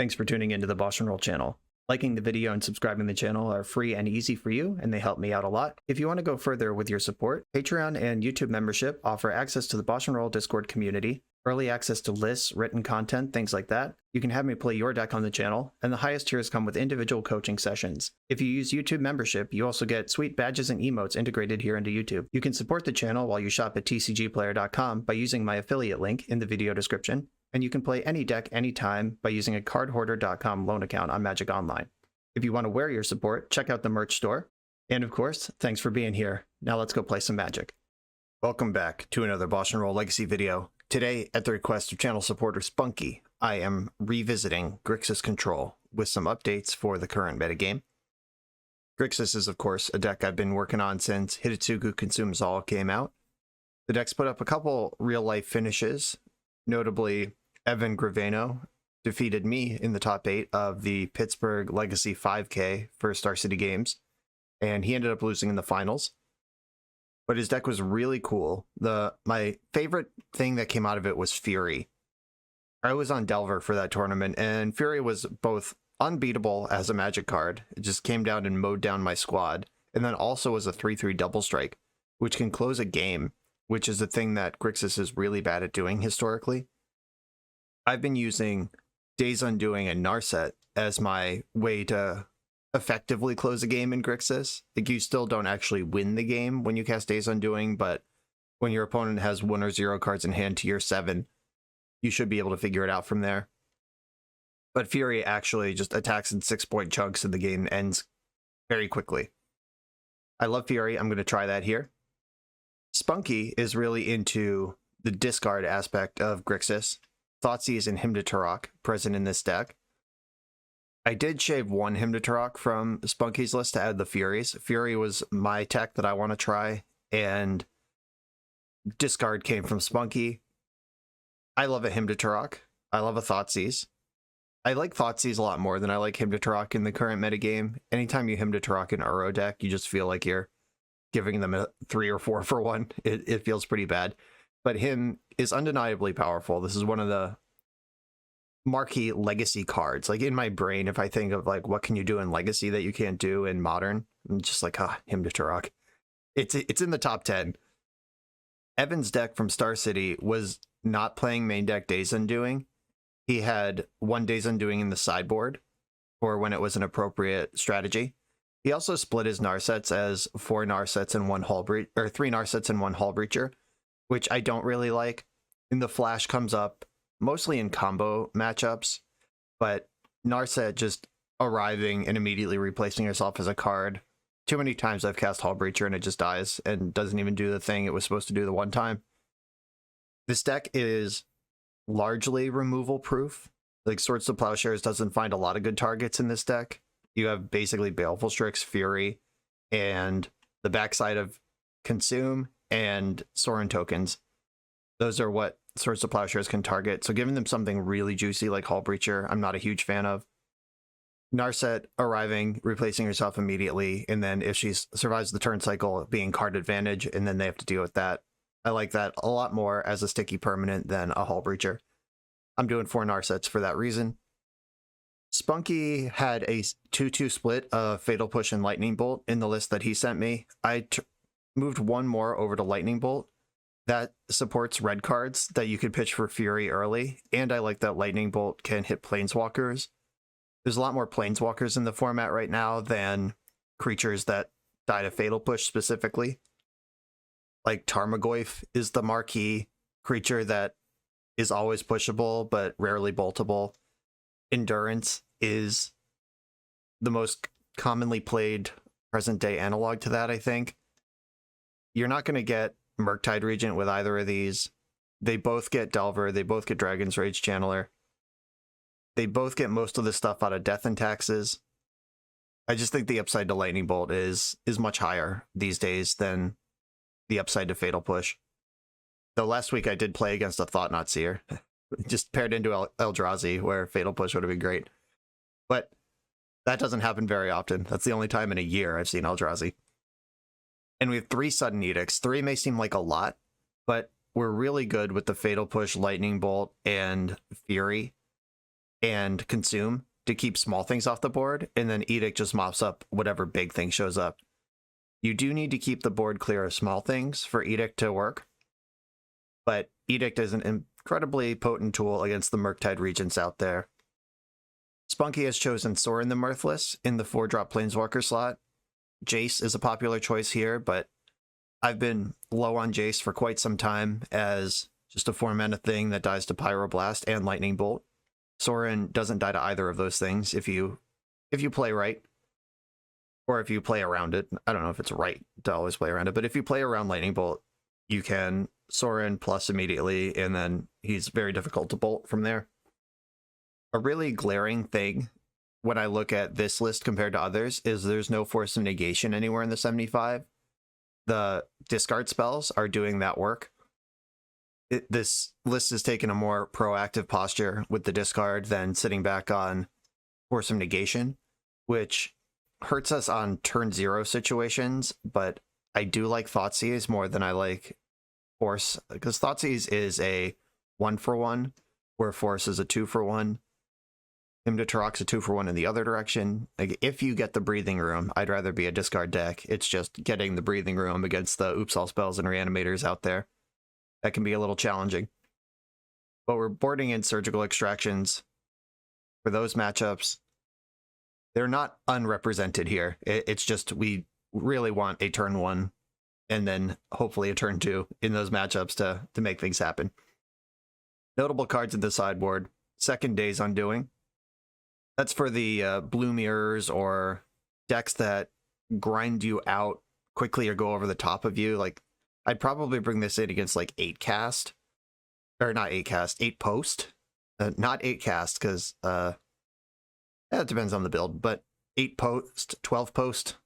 Thanks for tuning into the BoshNRoll channel. Liking the video and subscribing to the channel are free and easy for you, and they help me out a lot. If you want to go further with your support, Patreon and YouTube membership offer access to the BoshNRoll Discord community, early access to lists, written content, things like that. You can have me play your deck on the channel, and the highest tiers come with individual coaching sessions. If you use YouTube membership, you also get sweet badges and emotes integrated here into YouTube. You can support the channel while you shop at tcgplayer.com by using my affiliate link in the video description, and you can play any deck anytime by using a cardhoarder.com loan account on Magic Online. If you want to wear your support, check out the merch store. And of course, thanks for being here. Now let's go play some Magic. Welcome back to another BoshNRoll Legacy video. Today, at the request of channel supporter Spunky, I am revisiting Grixis Control with some updates for the current metagame. Grixis is, of course, a deck I've been working on since Hidetsugu Consumes all came out. The deck's put up a couple real-life finishes, notably Evan Gravano defeated me in the top 8 of the Pittsburgh Legacy 5K for Star City Games, and he ended up losing in the finals. But his deck was really cool. My favorite thing that came out of it was Fury. I was on Delver for that tournament, and Fury was both unbeatable as a Magic card. It just came down and mowed down my squad, and then also as a 3/3 double strike, which can close a game, which is a thing that Grixis is really bad at doing historically. I've been using Days Undoing and Narset as my way to effectively close a game in Grixis. Like, you still don't actually win the game when you cast Days Undoing, but when your opponent has 1 or 0 cards in hand to your 7, you should be able to figure it out from there. But Fury actually just attacks in 6-point chunks and the game ends very quickly. I love Fury. I'm going to try that here. Spunky is really into the discard aspect of Grixis. Thoughtseize and Hymn to Tourach present in this deck. I did shave one Hymn to Tourach from Spunky's list to add the Furies. Fury was my tech that I want to try, and discard came from Spunky. I love a Hymn to Tourach. I love a Thoughtseize. I like Thoughtseize a lot more than I like Hymn to Tourach in the current metagame. Anytime you Hymn to Tourach in Uro deck, you just feel like you're giving them a 3 or 4 for 1. It feels pretty bad. But Hymn is undeniably powerful. This is one of the marquee Legacy cards. Like, in my brain, if I think of like what can you do in Legacy that you can't do in Modern, I'm just like, Hymn to Tourach. It's in the top 10. Evan's deck from Star City was not playing main deck Days Undoing. He had 1 Days Undoing in the sideboard for when it was an appropriate strategy. He also split his Narsets as 4 Narsets and 1 Hull Breach, or 3 Narsets and 1 Hull Breacher, which I don't really like. And the Flash comes up mostly in combo matchups, but Narset just arriving and immediately replacing herself as a card. Too many times I've cast Hull Breacher and it just dies and doesn't even do the thing it was supposed to do the one time. This deck is largely removal proof. Like, Swords to Plowshares doesn't find a lot of good targets in this deck. You have basically Baleful Strix, Fury, and the backside of Consume and Sorin tokens. Those are what Swords to Plowshares can target, so giving them something really juicy like Hull Breacher, I'm not a huge fan of. Narset arriving, replacing herself immediately, and then if she survives the turn cycle, being card advantage, and then they have to deal with that. I like that a lot more as a sticky permanent than a Hull Breacher. I'm doing 4 Narsets for that reason. Spunky had a 2-2 split of Fatal Push and Lightning Bolt in the list that he sent me. I moved 1 more over to Lightning Bolt. That supports red cards that you could pitch for Fury early, and I like that Lightning Bolt can hit Planeswalkers. There's a lot more Planeswalkers in the format right now than creatures that die to Fatal Push specifically. Like, Tarmogoyf is the marquee creature that is always pushable but rarely boltable. Endurance is the most commonly played present-day analog to that, I think. You're not going to get Murktide Regent with either of these. They both get Delver, they both get Dragon's Rage Channeler. They both get most of the stuff out of Death and Taxes. I just think the upside to Lightning Bolt is much higher these days than the upside to Fatal Push. Though last week I did play against a Thought-Knot Seer. Just paired into Eldrazi, where Fatal Push would have been great. But that doesn't happen very often. That's the only time in a year I've seen Eldrazi. And we have 3 Sudden Edicts. 3 may seem like a lot, but we're really good with the Fatal Push, Lightning Bolt, and Fury. and Consume to keep small things off the board, and then Edict just mops up whatever big thing shows up. You do need to keep the board clear of small things for Edict to work, but Edict is an incredibly potent tool against the Murktide Regents out there. Spunky has chosen Sorin the Mirthless in the 4-drop Planeswalker slot. Jace is a popular choice here, but I've been low on Jace for quite some time as just a 4-mana thing that dies to Pyroblast and Lightning Bolt. Sorin doesn't die to either of those things if you play right, or if you play around it. I don't know if it's right to always play around it, but if you play around Lightning Bolt, you can Sorin plus immediately, and then he's very difficult to bolt from there. A really glaring thing when I look at this list compared to others is there's no Force of Negation anywhere in the 75. The discard spells are doing that work. This list has taken a more proactive posture with the discard than sitting back on Force of Negation, which hurts us on turn 0 situations, but I do like Thoughtseize more than I like Force, because Thoughtseize is a 1-for-1, where Force is a 2-for-1. Tourach's a 2-for-1 in the other direction. Like, if you get the breathing room, I'd rather be a discard deck. It's just getting the breathing room against the Oops All Spells and Reanimators out there that can be a little challenging. But we're boarding in Surgical Extractions for those matchups. They're not unrepresented here. It's just we really want a turn 1 and then hopefully a turn 2 in those matchups to make things happen. Notable cards in the sideboard. Second Day's Undoing. That's for the blue mirrors or decks that grind you out quickly or go over the top of you. Like, I'd probably bring this in against like 8 cast. Or not 8 cast, 8 post. Not 8 cast, because it depends on the build, but 8 post, 12 post.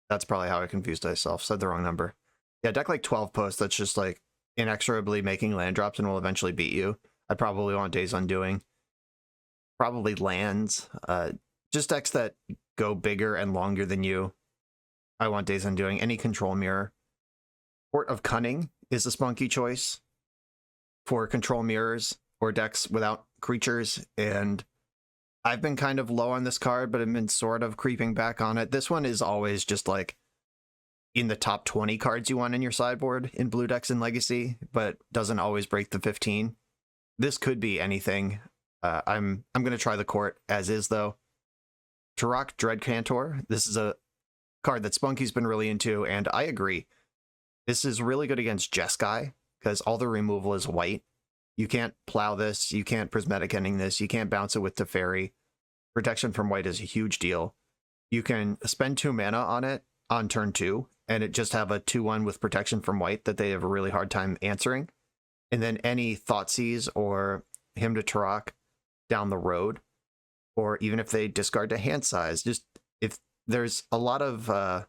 That's probably how I confused myself. Said the wrong number. Yeah, deck like 12 post that's just like inexorably making land drops and will eventually beat you. I'd probably want Days Undoing. Probably lands. Just decks that go bigger and longer than you. I want Days Undoing. Any control mirror. Port of Cunning is a spunky choice for control mirrors or decks without creatures, and I've been kind of low on this card, but I've been sort of creeping back on it. This one is always just like in the top 20 cards you want in your sideboard in blue decks in Legacy, but doesn't always break the 15. This could be anything. I'm going to try the court as is, though. Tourach Dread Cantor. This is a card that Spunky's been really into, and I agree. This is really good against Jeskai, because all the removal is white. You can't plow this, you can't Prismatic Ending this, you can't bounce it with Teferi. Protection from white is a huge deal. You can spend 2 mana on it on turn 2, and it just have a 2-1 with protection from white that they have a really hard time answering. And then any Thoughtseize or Hymn to Tourach down the road, or even if they discard to hand size, just if there's a lot of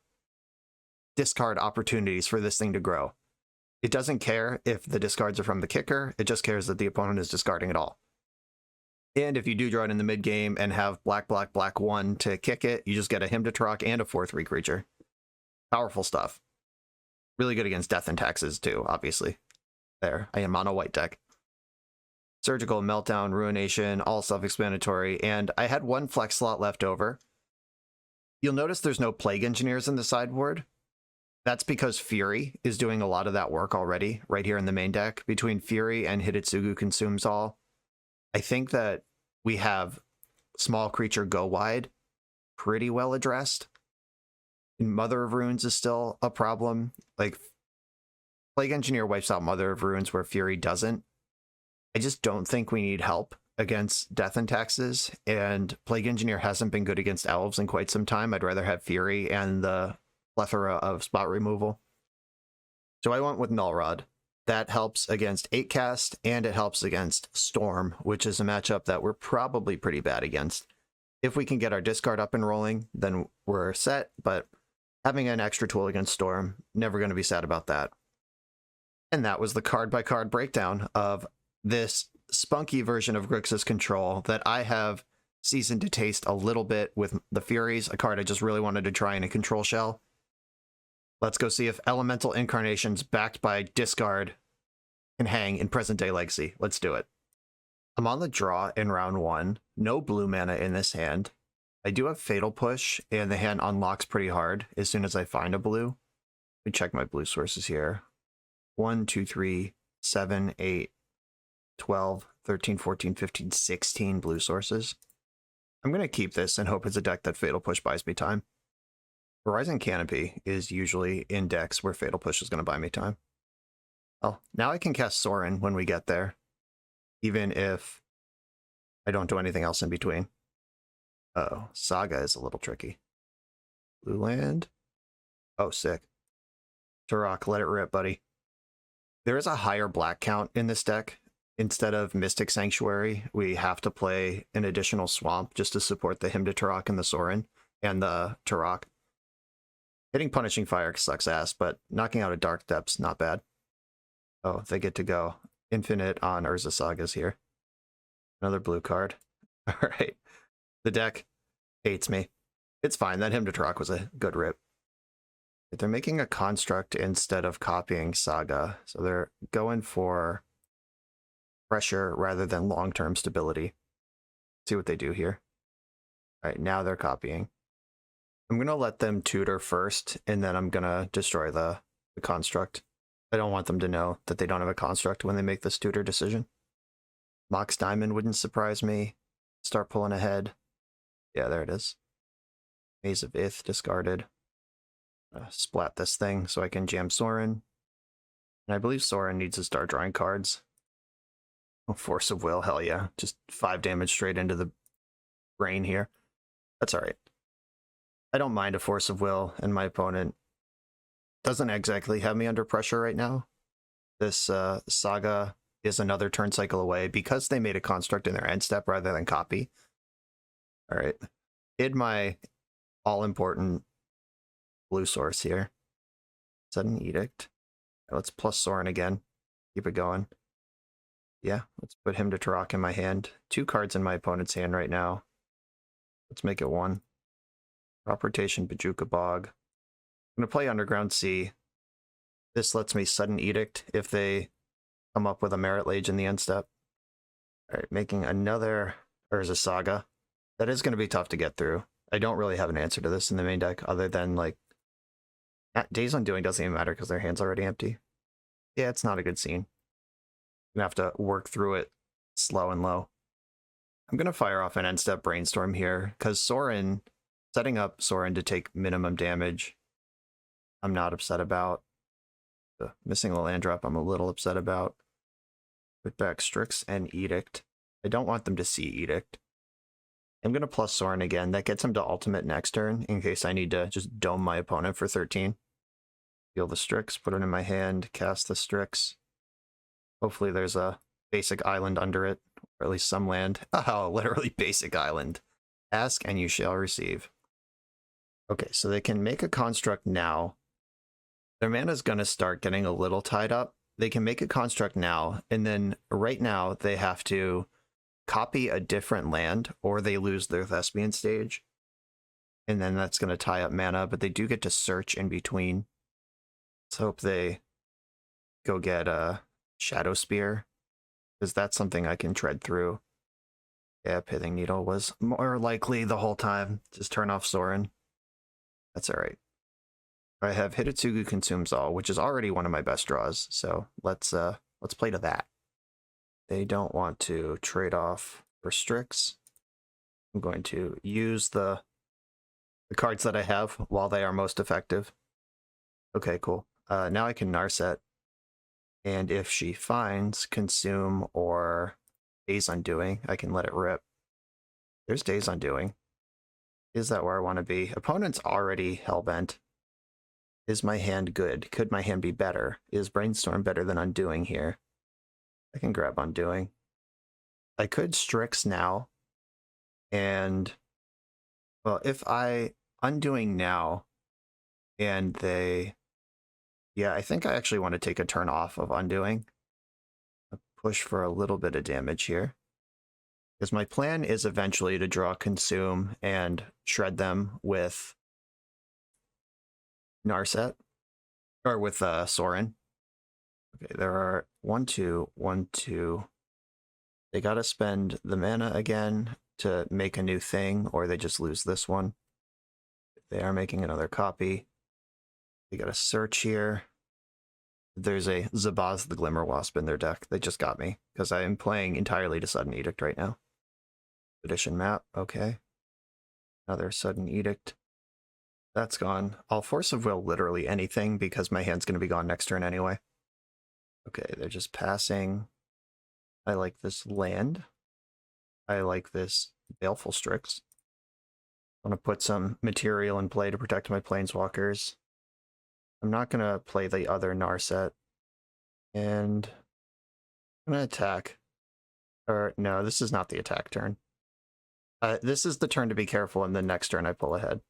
discard opportunities for this thing to grow. It doesn't care if the discards are from the kicker, it just cares that the opponent is discarding it all. And if you do draw it in the mid game and have black 1 to kick it, you just get a Hymn to Tourach and a 4/3 creature. Powerful stuff. Really good against Death and Taxes too, obviously. There, I am mono white deck. Surgical, Meltdown, Ruination, all self-explanatory, and I had 1 flex slot left over. You'll notice there's no Plague Engineers in the sideboard. That's because Fury is doing a lot of that work already, right here in the main deck. Between Fury and Hidetsugu Consumes all, I think that we have small creature go wide pretty well addressed. And Mother of Runes is still a problem. Like, Plague Engineer wipes out Mother of Runes where Fury doesn't. I just don't think we need help against Death and Taxes, and Plague Engineer hasn't been good against Elves in quite some time. I'd rather have Fury and the plethora of spot removal. So I went with Null Rod. That helps against 8 cast, and it helps against Storm, which is a matchup that we're probably pretty bad against. If we can get our discard up and rolling, then we're set, but having an extra tool against Storm, never going to be sad about that. And that was the card-by-card breakdown of this spunky version of Grixis Control that I have seasoned to taste a little bit with the Furies, a card I just really wanted to try in a control shell. Let's go see if Elemental Incarnations backed by discard can hang in present-day Legacy. Let's do it. I'm on the draw in round 1. No blue mana in this hand. I do have Fatal Push, and the hand unlocks pretty hard as soon as I find a blue. Let me check my blue sources here. 1, 2, 3, 7, 8, 12, 13, 14, 15, 16 blue sources. I'm going to keep this and hope it's a deck that Fatal Push buys me time. Horizon Canopy is usually in decks where Fatal Push is going to buy me time. Well, now I can cast Sorin when we get there, even if I don't do anything else in between. Uh-oh, Saga is a little tricky. Blue land? Oh, sick. Tourach, let it rip, buddy. There is a higher black count in this deck. Instead of Mystic Sanctuary, we have to play an additional swamp just to support the Hymn to Tourach and the Sorin and the Tourach. Hitting Punishing Fire sucks ass, but knocking out a Dark Depth's not bad. Oh, they get to go. Infinite on Urza Sagas here. Another blue card. Alright. The deck hates me. It's fine. That Hymn to Tourach was a good rip. They're making a construct instead of copying Saga, so they're going for pressure rather than long-term stability. See what they do here. All right, now they're copying. I'm going to let them tutor first, and then I'm going to destroy the construct. I don't want them to know that they don't have a construct when they make this tutor decision. Mox Diamond wouldn't surprise me. Start pulling ahead. Yeah, there it is. Maze of Ith discarded. Splat this thing so I can jam Sorin. And I believe Sorin needs to start drawing cards. Oh, Force of Will, hell yeah. Just 5 damage straight into the brain here. That's alright. I don't mind a Force of Will, and my opponent doesn't exactly have me under pressure right now. This Saga is another turn cycle away because they made a construct in their end step rather than copy. Alright. Hid my all-important blue source here. Sudden Edict. Let's plus Sorin again. Keep it going. Yeah, let's put Hymn to Tourach in my hand. 2 cards in my opponent's hand right now. Let's make it 1. Crop Rotation, Bajuka Bog. I'm going to play Underground Sea. This lets me Sudden Edict if they come up with a Merit Lage in the end step. Alright, making another Urza Saga. That is going to be tough to get through. I don't really have an answer to this in the main deck other than, like, Days Undoing doesn't even matter because their hand's already empty. Yeah, it's not a good scene. I'm going to have to work through it slow and low. I'm going to fire off an end step Brainstorm here because Sorin, setting up Sorin to take minimum damage, I'm not upset about. The missing a land drop, I'm a little upset about. Put back Strix and Edict. I don't want them to see Edict. I'm going to plus Sorin again. That gets him to ultimate next turn in case I need to just dome my opponent for 13. Deal the Strix, put it in my hand, cast the Strix. Hopefully there's a basic island under it, or at least some land. Oh, literally basic island. Ask and you shall receive. Okay, so they can make a construct now. Their mana's going to start getting a little tied up. They can make a construct now, and then right now they have to copy a different land, or they lose their Thespian stage. And then that's going to tie up mana, but they do get to search in between. Let's hope they go get a Shadow Spear, because that's something I can tread through. Yeah, Pithing Needle was more likely the whole time. Just turn off Sorin. That's alright. I have Hidetsugu Consumes All, which is already one of my best draws, so let's play to that. They don't want to trade off for Strix. I'm going to use the cards that I have while they are most effective. Okay, cool. Now I can Narset. And if she finds Consume or Days Undoing, I can let it rip. There's Days Undoing. Is that where I want to be? Opponent's already hellbent. Is my hand good? Could my hand be better? Is Brainstorm better than Undoing here? I can grab Undoing. I could Strix now. And, well, if I Undoing now and they... Yeah, I think I actually want to take a turn off of Undoing. Push for a little bit of damage here. Because my plan is eventually to draw Consume and shred them with Narset. Or with Sorin. Okay, there are 1, 2, 1, 2, They gotta spend the mana again to make a new thing, or they just lose this one. They are making another copy. They gotta search here. There's a Zabaz the Glimmer Wasp in their deck. They just got me, because I am playing entirely to Sudden Edict right now. Edition map, okay. Another Sudden Edict. That's gone. I'll Force of Will literally anything, because my hand's gonna be gone next turn anyway. Okay, they're just passing. I like this land. I like this Baleful Strix. I want to put some material in play to protect my planeswalkers. I'm not going to play the other Narset. And I'm going to attack. Or, no, this is not the attack turn. This is the turn to be careful, and the next turn I pull ahead.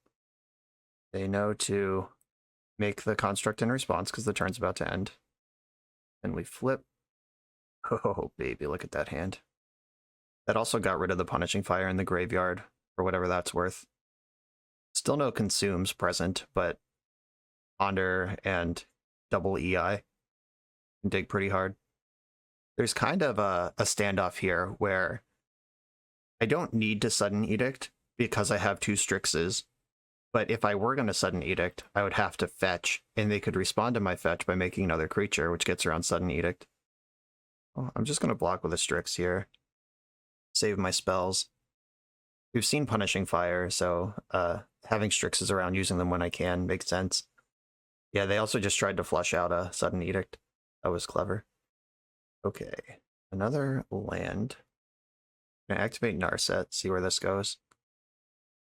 They know to make the construct in response, because the turn's about to end. And we flip. Oh, baby, look at that hand. That also got rid of the Punishing Fire in the graveyard, for whatever that's worth. Still no Consumes present, but Ponder and double EI can dig pretty hard. There's kind of a standoff here where I don't need to Sudden Edict because I have 2 Strixes, but if I were going to Sudden Edict, I would have to fetch, and they could respond to my fetch by making another creature, which gets around Sudden Edict. Well, I'm just going to block with a Strix here. Save my spells. We've seen Punishing Fire, so having Strixes around, using them when I can, makes sense. Yeah, they also just tried to flush out a Sudden Edict. That was clever. Okay, another land. I'm going to activate Narset, see where this goes.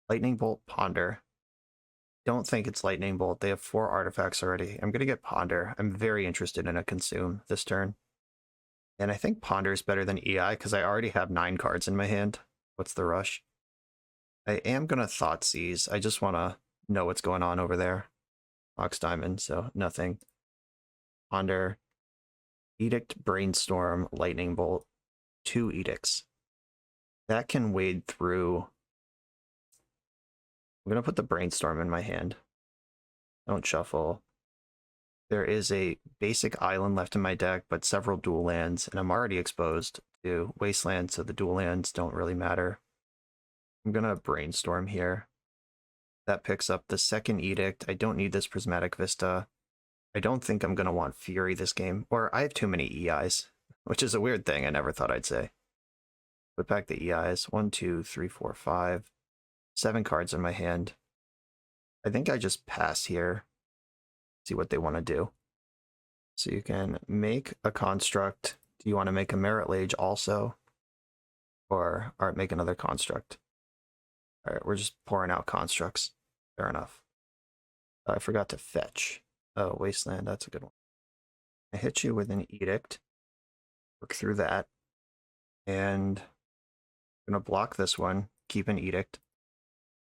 Lightning Bolt, Ponder. Don't think it's Lightning Bolt. They have 4 artifacts already. I'm going to get Ponder. I'm very interested in a Consume this turn. And I think Ponder is better than EI because I already have 9 cards in my hand. What's the rush? I am going to Thoughtseize. I just want to know what's going on over there. Ox Diamond, so nothing. Ponder. Edict, Brainstorm, Lightning Bolt. 2 Edicts. That can wade through. I'm going to put the Brainstorm in my hand. Don't shuffle. There is a basic island left in my deck, but several dual lands, and I'm already exposed to Wasteland, so the dual lands don't really matter. I'm going to Brainstorm here. That picks up the 2nd Edict. I don't need this Prismatic Vista. I don't think I'm going to want Fury this game, or I have too many EIs, which is a weird thing I never thought I'd say. Put back the EIs. 1, 2, 3, 4, 5. 7 cards in my hand. I think I just pass here. See what they want to do. So you can make a construct. Do you want to make a Merit Lage also? Or make another construct? Alright, we're just pouring out constructs. Fair enough. I forgot to fetch. Oh, Wasteland, that's a good one. I hit you with an Edict. Work through that. And I'm going to block this one. Keep an Edict.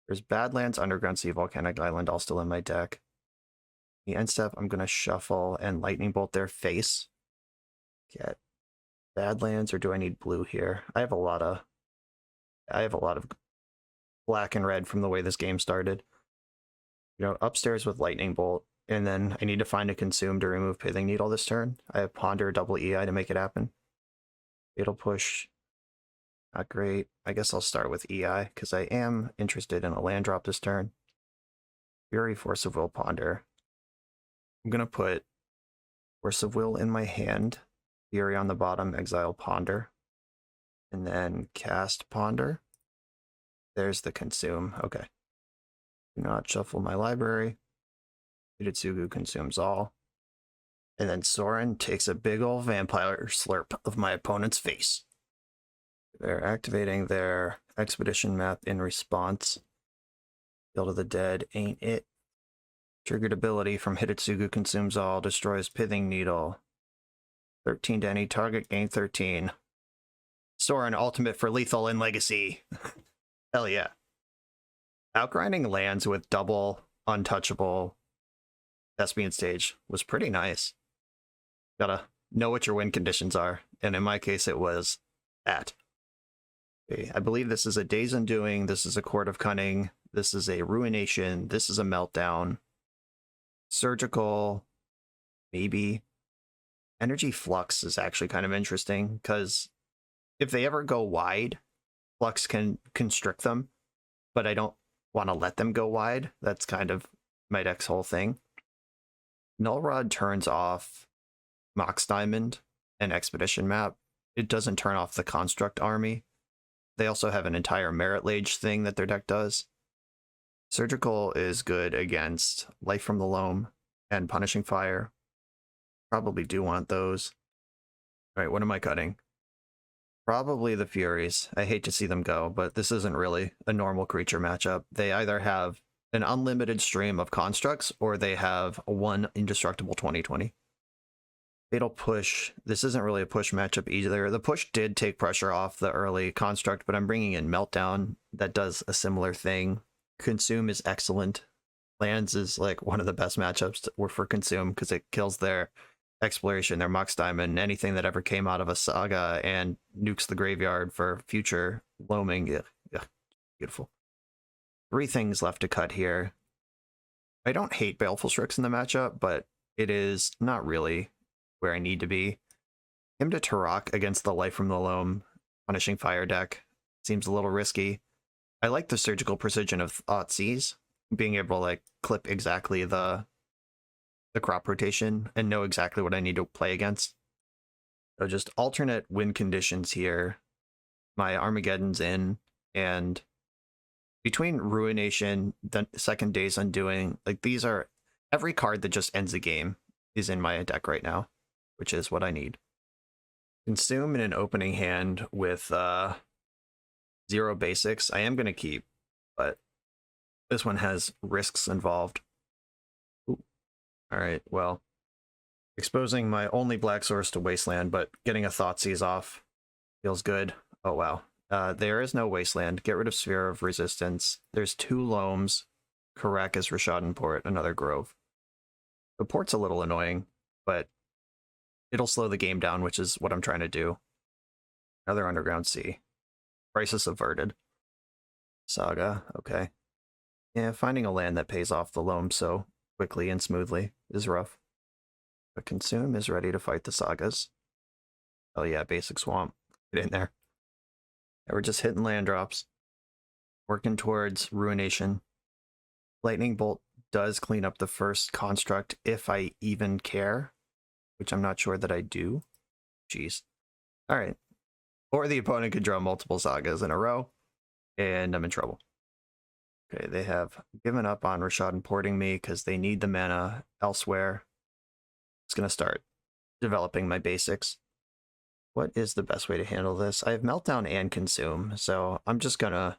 There's Badlands, Underground Sea, Volcanic Island all still in my deck. The end step, I'm going to shuffle and Lightning Bolt their face. Get Badlands, or do I need blue here? I have a lot of black and red from the way this game started. You know, upstairs with Lightning Bolt, and then I need to find a Consume to remove Pithing Needle this turn. I have Ponder, double EI to make it happen. It'll push. Not great. I guess I'll start with EI, because I am interested in a land drop this turn. Fury, Force of Will, Ponder. I'm going to put Force of Will in my hand, Fury on the bottom, exile Ponder, and then cast Ponder. There's the Consume. Okay. Do not shuffle my library. Hidetsugu consumes all. And then Sorin takes a big ol' vampire slurp of my opponent's face. They're activating their expedition map in response. Field of the Dead ain't it. Triggered ability from Hidetsugu Consumes All, destroys Pithing Needle. 13 to any target, gain 13. Sorin ultimate for lethal in Legacy. Hell yeah. Outgrinding lands with double untouchable Thespian Stage was pretty nice. Gotta know what your win conditions are, and in my case it was that. Okay, I believe this is a Day's Undoing, this is a Court of Cunning, this is a Ruination, this is a Meltdown. Surgical, maybe. Energy Flux is actually kind of interesting, because if they ever go wide, Flux can constrict them, but I don't want to let them go wide. That's kind of my deck's whole thing. Null Rod turns off Mox Diamond and Expedition Map. It doesn't turn off the Construct Army. They also have an entire Merit Lage thing that their deck does. Surgical is good against Life from the Loam and Punishing Fire. Probably do want those. All right, what am I cutting? Probably the Furies. I hate to see them go, but this isn't really a normal creature matchup. They either have an unlimited stream of constructs or they have one indestructible 20/20. Fatal Push. This isn't really a push matchup either. The push did take pressure off the early construct, but I'm bringing in Meltdown that does a similar thing. Consume is excellent. Lands is like one of the best matchups for Consume because it kills their Exploration, their Mox Diamond, anything that ever came out of a saga, and nukes the graveyard for future loaming. Ugh, beautiful. 3 things left to cut here. I don't hate Baleful Strix in the matchup, but it is not really where I need to be. Him to Tourach against the Life from the Loam Punishing Fire deck seems a little risky. I like the surgical precision of Thoughtseize, being able to like clip exactly the crop rotation and know exactly what I need to play against. So just alternate win conditions here. My Armageddon's in, and between Ruination, the Second Day's Undoing, like these are, every card that just ends the game is in my deck right now, which is what I need. Consume in an opening hand with 0 basics. I am going to keep, but this one has risks involved. All right, well, exposing my only black source to Wasteland, but getting a Thoughtseize off feels good. Oh, wow. There is no Wasteland. Get rid of Sphere of Resistance. There's 2 Loams. Correct as Rishadan Port, another Grove. The port's a little annoying, but it'll slow the game down, which is what I'm trying to do. Another Underground Sea. Crisis Averted. Saga, okay. Yeah, finding a land that pays off the Loam so quickly and smoothly is rough. But Consume is ready to fight the sagas. Oh yeah, basic swamp. Get in there. Yeah, we're just hitting land drops. Working towards Ruination. Lightning Bolt does clean up the first construct if I even care, which I'm not sure that I do. Jeez. Alright. Or the opponent could draw multiple sagas in a row, and I'm in trouble. Okay, they have given up on Rishadan porting me because they need the mana elsewhere. It's going to start developing my basics. What is the best way to handle this? I have Meltdown and Consume, so I'm just going to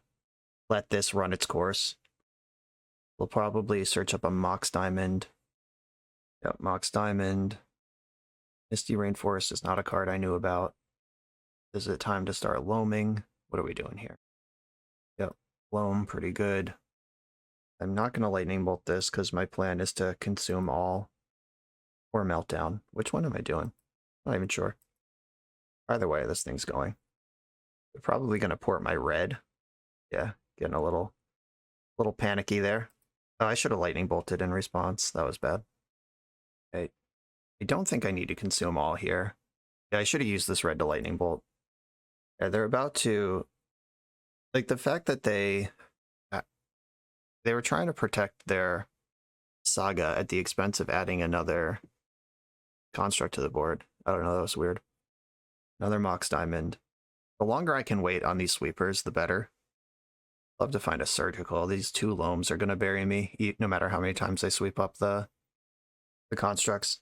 let this run its course. We'll probably search up a Mox Diamond. Yep, Mox Diamond. Misty Rainforest is not a card I knew about. Is it time to start loaming? What are we doing here? Yep, loam, pretty good. I'm not going to Lightning Bolt this because my plan is to Consume all or Meltdown. Which one am I doing? I'm not even sure. Either way, this thing's going. They're probably going to port my red. Yeah, getting a little panicky there. Oh, I should have Lightning Bolted in response. That was bad. I don't think I need to Consume all here. Yeah, I should have used this red to Lightning Bolt. Yeah, they're about to... Like, the fact that they were trying to protect their saga at the expense of adding another construct to the board. I don't know, that was weird. Another Mox Diamond. The longer I can wait on these sweepers, the better. Love to find a surgical. These 2 Loams are going to bury me, no matter how many times I sweep up the constructs.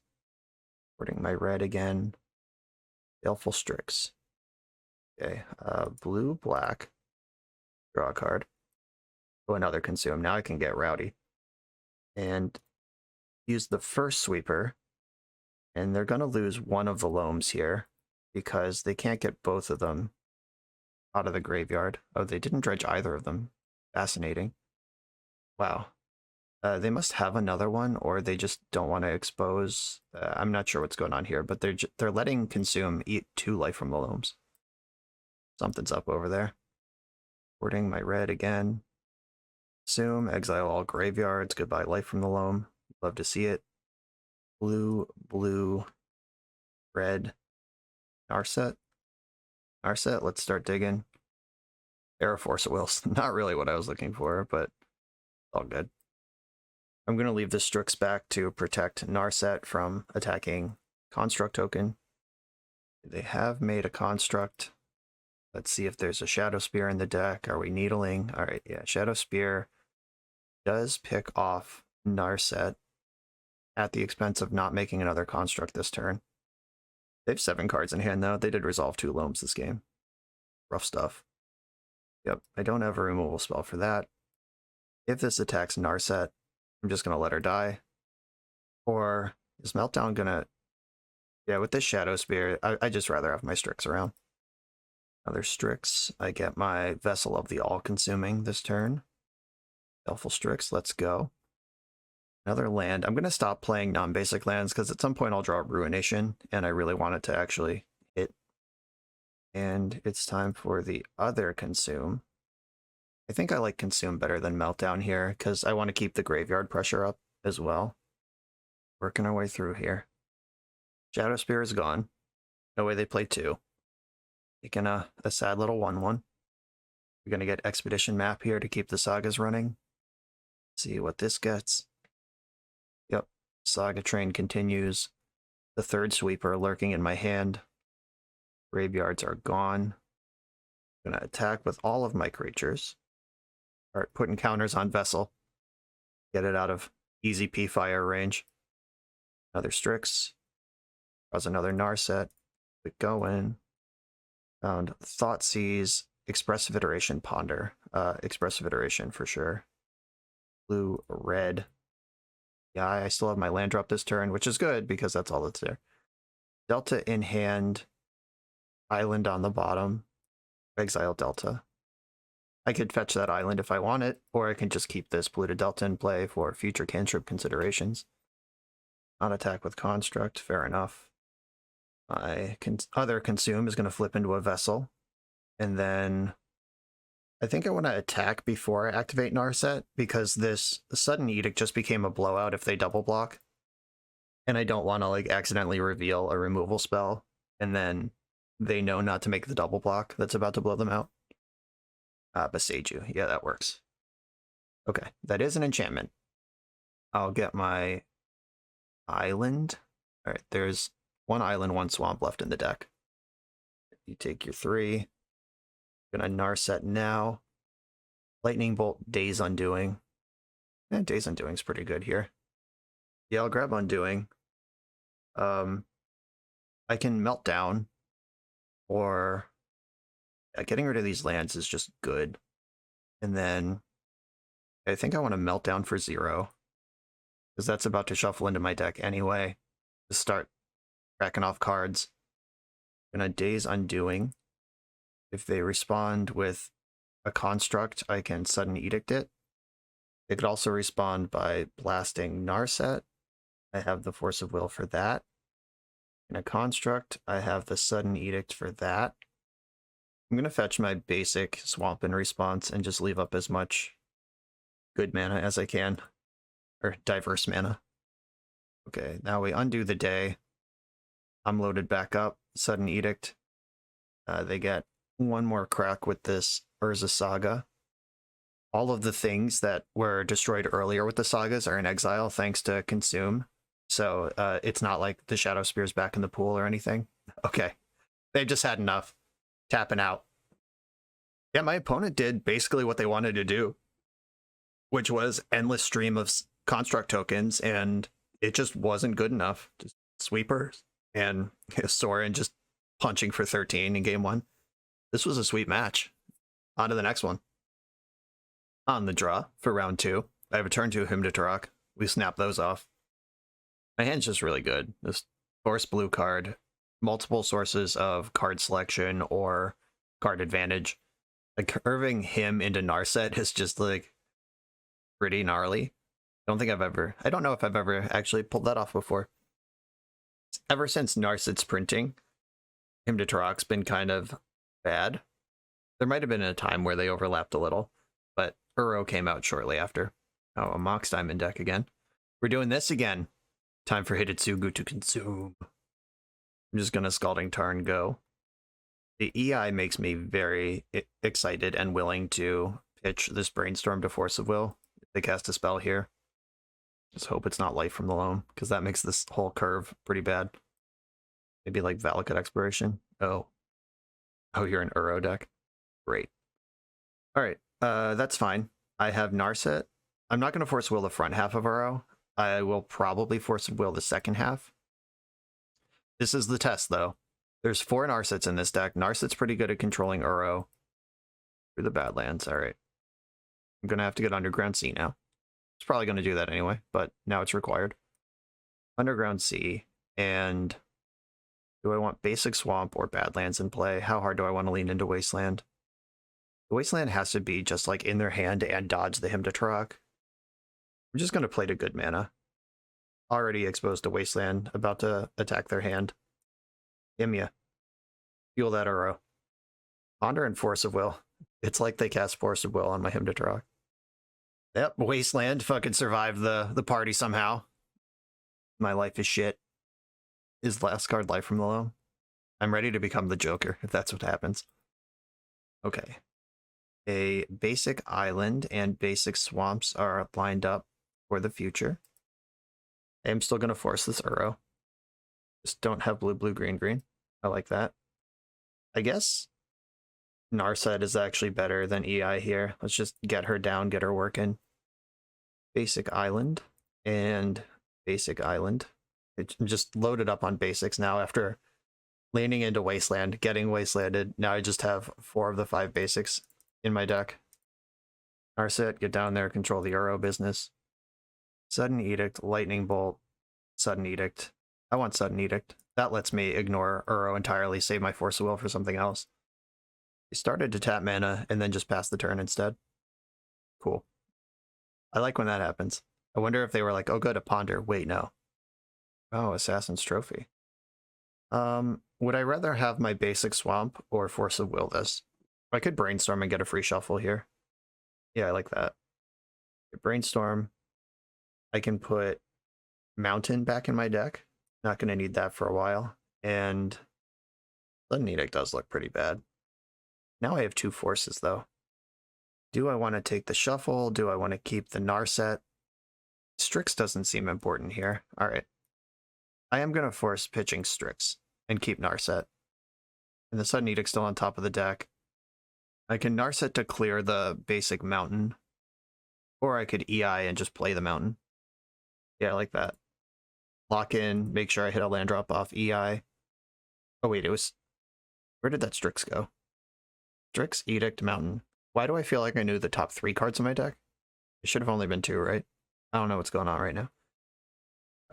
Porting my red again. Baleful Strix. Okay, blue, black. Draw a card. Oh, another Consume. Now I can get rowdy. And use the first sweeper. And they're going to lose one of the Loams here because they can't get both of them out of the graveyard. Oh, they didn't dredge either of them. Fascinating. Wow. They must have another one, or they just don't want to expose. I'm not sure what's going on here, but they're letting Consume eat 2 Life from the Loams. Something's up over there. Porting my red again. Consume, exile all graveyards. Goodbye Life from the Loam. Love to see it. Blue, blue, red. Narset. Narset, let's start digging. Air Force of Wills. Not really what I was looking for, but all good. I'm going to leave the Strix back to protect Narset from attacking Construct token. They have made a Construct. Let's see if there's a Shadow Spear in the deck. Are we needling? All right, yeah, Shadow Spear does pick off Narset at the expense of not making another Construct this turn. They have 7 cards in hand, though. They did resolve 2 Loams this game. Rough stuff. Yep, I don't have a removal spell for that. If this attacks Narset, I'm just going to let her die. Or is Meltdown going to... Yeah, with this Shadow Spear, I just rather have my Strix around. Another Strix. I get my Vessel of the All-Consuming this turn. Helpful Strix, let's go. Another land. I'm going to stop playing non-basic lands because at some point I'll draw Ruination, and I really want it to actually hit. And it's time for the other Consume. I think I like Consume better than Meltdown here because I want to keep the graveyard pressure up as well. Working our way through here. Shadow Spear is gone. No way they play 2. Taking a sad little 1-1. We're going to get Expedition Map here to keep the sagas running. See what this gets. Yep, Saga Train continues. The 3rd Sweeper lurking in my hand. Graveyards are gone. I'm going to attack with all of my creatures. Start putting counters on Vessel. Get it out of easy P-Fire range. Another Strix. Draws another Narset. Keep going. Found Thoughtseize, Expressive Iteration, Ponder. Expressive Iteration for sure. Blue, red. Yeah, I still have my land drop this turn, which is good because that's all that's there. Delta in hand. Island on the bottom. Exile Delta. I could fetch that island if I want it, or I can just keep this Polluted Delta in play for future cantrip considerations. On attack with Construct, fair enough. My other Consume is going to flip into a Vessel. And then I think I want to attack before I activate Narset, because this Sudden Edict just became a blowout if they double block. And I don't want to like accidentally reveal a removal spell, and then they know not to make the double block that's about to blow them out. Bosh'NRoll. Yeah, that works. Okay, that is an enchantment. I'll get my island. All right, there's 1 island, 1 swamp left in the deck. You take your 3. Gonna Narset now. Lightning Bolt, Days Undoing. Days Undoing is pretty good here. Yeah, I'll grab Undoing. I can Melt Down, or getting rid of these lands is just good. And then I think I want to Melt Down for 0, because that's about to shuffle into my deck anyway. To start cracking off cards. Gonna Days Undoing. If they respond with a Construct, I can Sudden Edict it. They could also respond by blasting Narset. I have the Force of Will for that. In a Construct, I have the Sudden Edict for that. I'm going to fetch my basic Swamp in response and just leave up as much good mana as I can. Or diverse mana. Okay, now we undo the day. I'm loaded back up. Sudden Edict. They get 1 more crack with this Urza Saga. All of the things that were destroyed earlier with the sagas are in exile thanks to Consume. So it's not like the Shadow Spear's back in the pool or anything. Okay. They've just had enough. Tapping out. Yeah, my opponent did basically what they wanted to do, which was endless stream of Construct tokens, and it just wasn't good enough. Just sweepers and Sorin just punching for 13 in game 1. This was a sweet match. On to the next one. On the draw for round 2, I have a turn 2 Hymn to Tourach. We snap those off. My hand's just really good. This force blue card, multiple sources of card selection or card advantage. Like curving him into Narset is just like pretty gnarly. I don't know if I've ever actually pulled that off before. Ever since Narset's printing, Hymn to Tourach's been kind of bad. There might have been a time where they overlapped a little, but Uro came out shortly after. Oh, a Mox Diamond deck again. We're doing this again. Time for Hidetsugu to consume. I'm just gonna Scalding Tarn go. The EI makes me very excited and willing to pitch this Brainstorm to Force of Will if they cast a spell here. Just hope it's not Life from the Loam, because that makes this whole curve pretty bad. Maybe like Valakut Exploration. Oh, you're an Uro deck? Great. All right, that's fine. I have Narset. I'm not going to Force Will the front half of Uro. I will probably Force Will the second half. This is the test, though. There's 4 Narsets in this deck. Narset's pretty good at controlling Uro through the Badlands. All right. I'm going to have to get Underground Sea now. It's probably going to do that anyway, but now it's required. Underground Sea, and do I want basic Swamp or Badlands in play? How hard do I want to lean into Wasteland? The Wasteland has to be just like in their hand and dodge the Hymn to Tourach. I'm just going to play to good mana. Already exposed to Wasteland, about to attack their hand. Gimme. Fuel that Uro. Ponder and Force of Will. It's like they cast Force of Will on my Hymn to Tourach. Yep, Wasteland fucking survived the party somehow. My life is shit. Is the last card Life from the Loam? I'm ready to become the Joker, if that's what happens. Okay. A basic island and basic swamps are lined up for the future. I'm still going to force this Uro. Just don't have blue, blue, green, green. I like that. I guess Narset is actually better than EI here. Let's just get her down, get her working. Basic island and basic island. I'm just loaded up on basics now after leaning into Wasteland, getting Wastelanded. Now I just have 4 of the 5 basics in my deck. Narset, get down there, control the Uro business. Sudden Edict, Lightning Bolt, Sudden Edict. I want Sudden Edict. That lets me ignore Uro entirely, save my Force of Will for something else. He started to tap mana and then just pass the turn instead. Cool. I like when that happens. I wonder if they were like, oh good, a Ponder. Wait, no. Oh, Assassin's Trophy. Would I rather have my basic Swamp or Force of Will this? I could Brainstorm and get a free shuffle here. Yeah, I like that. Brainstorm. I can put Mountain back in my deck. Not going to need that for a while. And Sudden Edict does look pretty bad. Now I have 2 forces, though. Do I want to take the shuffle? Do I want to keep the Narset? Strix doesn't seem important here. All right. I am going to force pitching Strix and keep Narset. And the Sudden Edict still on top of the deck. I can Narset to clear the basic Mountain. Or I could EI and just play the Mountain. Yeah, I like that. Lock in, make sure I hit a land drop off EI. Oh wait, it was... Where did that Strix go? Strix, Edict, Mountain. Why do I feel like I knew the top 3 cards in my deck? It should have only been 2, right? I don't know what's going on right now.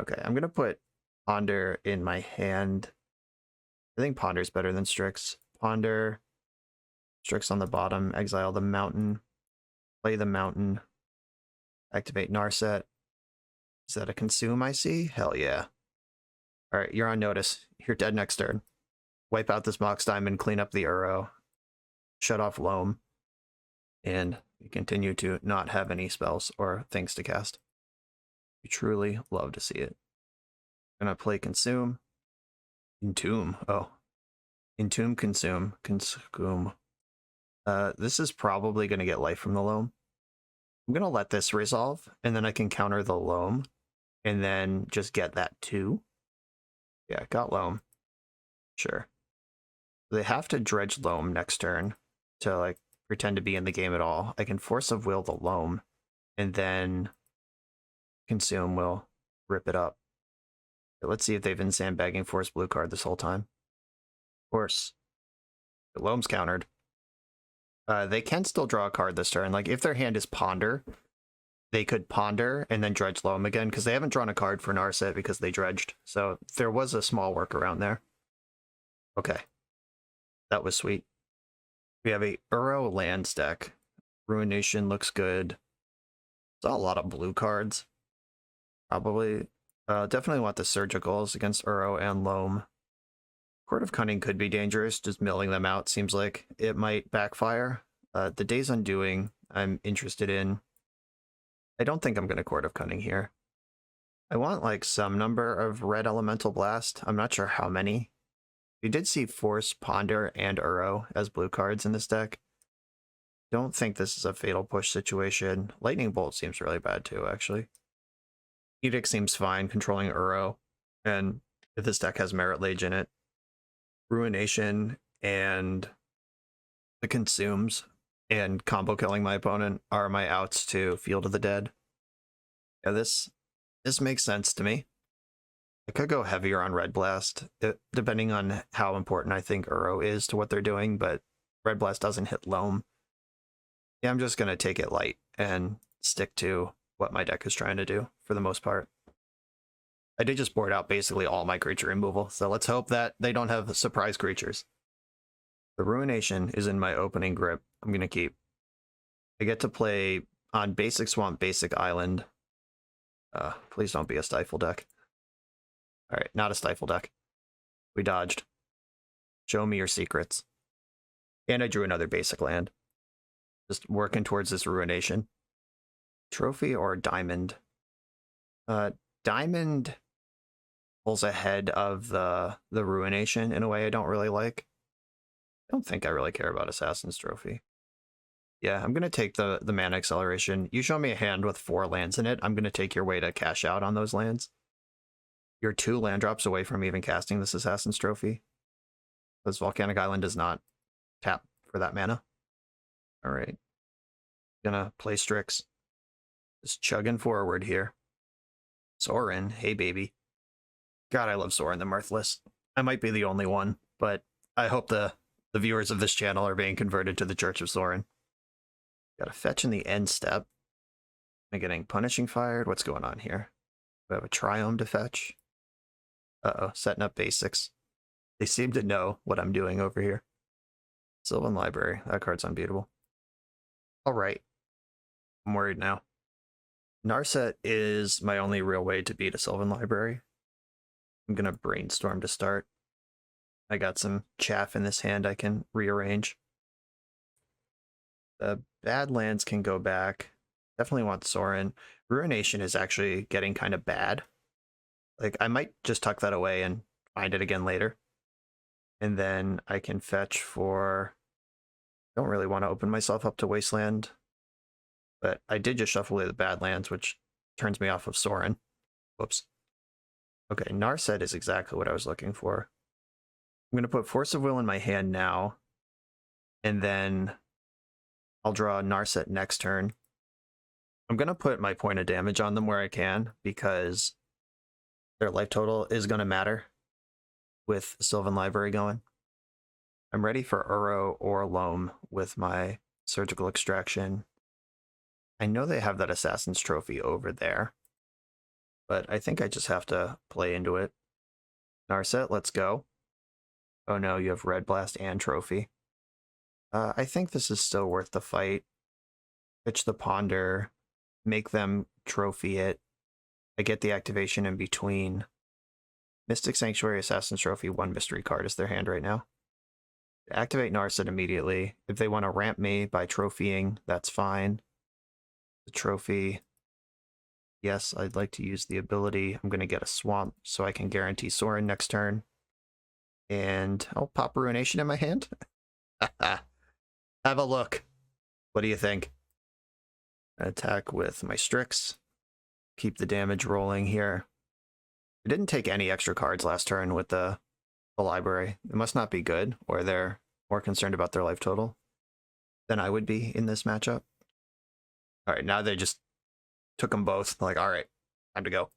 Okay, I'm going to put Ponder in my hand. I think Ponder's better than Strix. Ponder, Strix on the bottom, exile the Mountain, play the Mountain, activate Narset. Is that a Consume I see? Hell yeah. Alright, you're on notice. You're dead next turn. Wipe out this Mox Diamond, clean up the Uro, shut off Loam, and you continue to not have any spells or things to cast. You truly love to see it. Gonna play Consume. Entomb. Oh. Entomb, Consume. Consume. This is probably gonna get Life from the Loam. I'm gonna let this resolve, and then I can counter the Loam, and then just get that too. Yeah, got Loam. Sure. They have to dredge Loam next turn to like pretend to be in the game at all. I can Force of Will the Loam, and then Consume will rip it up. Let's see if they've been sandbagging Force blue card this whole time. Of course. The Loam's countered. They can still draw a card this turn. Like, if their hand is Ponder, they could Ponder and then dredge Loam again, because they haven't drawn a card for Narset because they dredged. So there was a small workaround there. Okay. That was sweet. We have a Uro lands deck. Ruination looks good. Saw a lot of blue cards. Probably. Definitely want the Surgicals against Uro and Loam. Court of Cunning could be dangerous. Just milling them out seems like it might backfire. The Day's Undoing I'm interested in. I don't think I'm going to Court of Cunning here. I want like some number of red Elemental Blast. I'm not sure how many. We did see Force, Ponder, and Uro as blue cards in this deck. Don't think this is a fatal push situation. Lightning Bolt seems really bad too, actually. Edict seems fine, controlling Uro. And if this deck has Merit Lage in it, Ruination and the Consumes and combo killing my opponent are my outs to Field of the Dead. Yeah, this makes sense to me. I could go heavier on Red Blast, depending on how important I think Uro is to what they're doing, but Red Blast doesn't hit Loam. Yeah, I'm just going to take it light and stick to what my deck is trying to do for the most part. I did just board out basically all my creature removal, so let's hope that they don't have surprise creatures. The Ruination is in my opening grip. I'm going to keep. I get to play on Basic Swamp, Basic Island. Please don't be a Stifle deck. Alright, not a Stifle deck. We dodged. Show me your secrets. And I drew another basic land. Just working towards this Ruination. Trophy or Diamond? Diamond pulls ahead of the Ruination in a way I don't really like. I don't think I really care about Assassin's Trophy. Yeah, I'm going to take the mana acceleration. You show me a hand with 4 lands in it, I'm going to take your way to cash out on those lands. You're 2 land drops away from even casting this Assassin's Trophy. Because Volcanic Island does not tap for that mana. Alright. Gonna play Strix. Just chugging forward here. Sorin, hey baby. God, I love Sorin the Mirthless. I might be the only one, but I hope the viewers of this channel are being converted to the Church of Sorin. Got a fetch in the end step. Am I getting Punishing Fired? What's going on here? We have a Triome to fetch. Uh-oh, setting up basics. They seem to know what I'm doing over here. Sylvan Library. That card's unbeatable. Alright. I'm worried now. Narset is my only real way to beat a Sylvan Library. I'm gonna Brainstorm to start. I got some chaff in this hand I can rearrange. The bad lands can go back. Definitely want Sorin. Ruination is actually getting kind of bad. Like, I might just tuck that away and find it again later. And then I can fetch for... I don't really want to open myself up to Wasteland. But I did just shuffle away the bad lands, which turns me off of Sorin. Whoops. Okay, Narset is exactly what I was looking for. I'm going to put Force of Will in my hand now. And then I'll draw Narset next turn. I'm going to put my point of damage on them where I can, because their life total is going to matter with Sylvan Library going. I'm ready for Uro or Loam with my Surgical Extraction. I know they have that Assassin's Trophy over there, but I think I just have to play into it. Narset, let's go. Oh no, you have Red Blast and Trophy. I think this is still worth the fight. Pitch the Ponder, make them trophy it. I get the activation in between. Mystic Sanctuary, Assassin's Trophy, 1 mystery card is their hand right now. Activate Narset immediately. If they want to ramp me by trophying, that's fine. The trophy. Yes, I'd like to use the ability. I'm going to get a Swamp so I can guarantee Sorin next turn. And I'll pop Ruination in my hand. Have a look. What do you think? Attack with my Strix. Keep the damage rolling here. I didn't take any extra cards last turn with the library. It must not be good, or they're more concerned about their life total than I would be in this matchup. Alright, now they just took them both. Like, alright, time to go.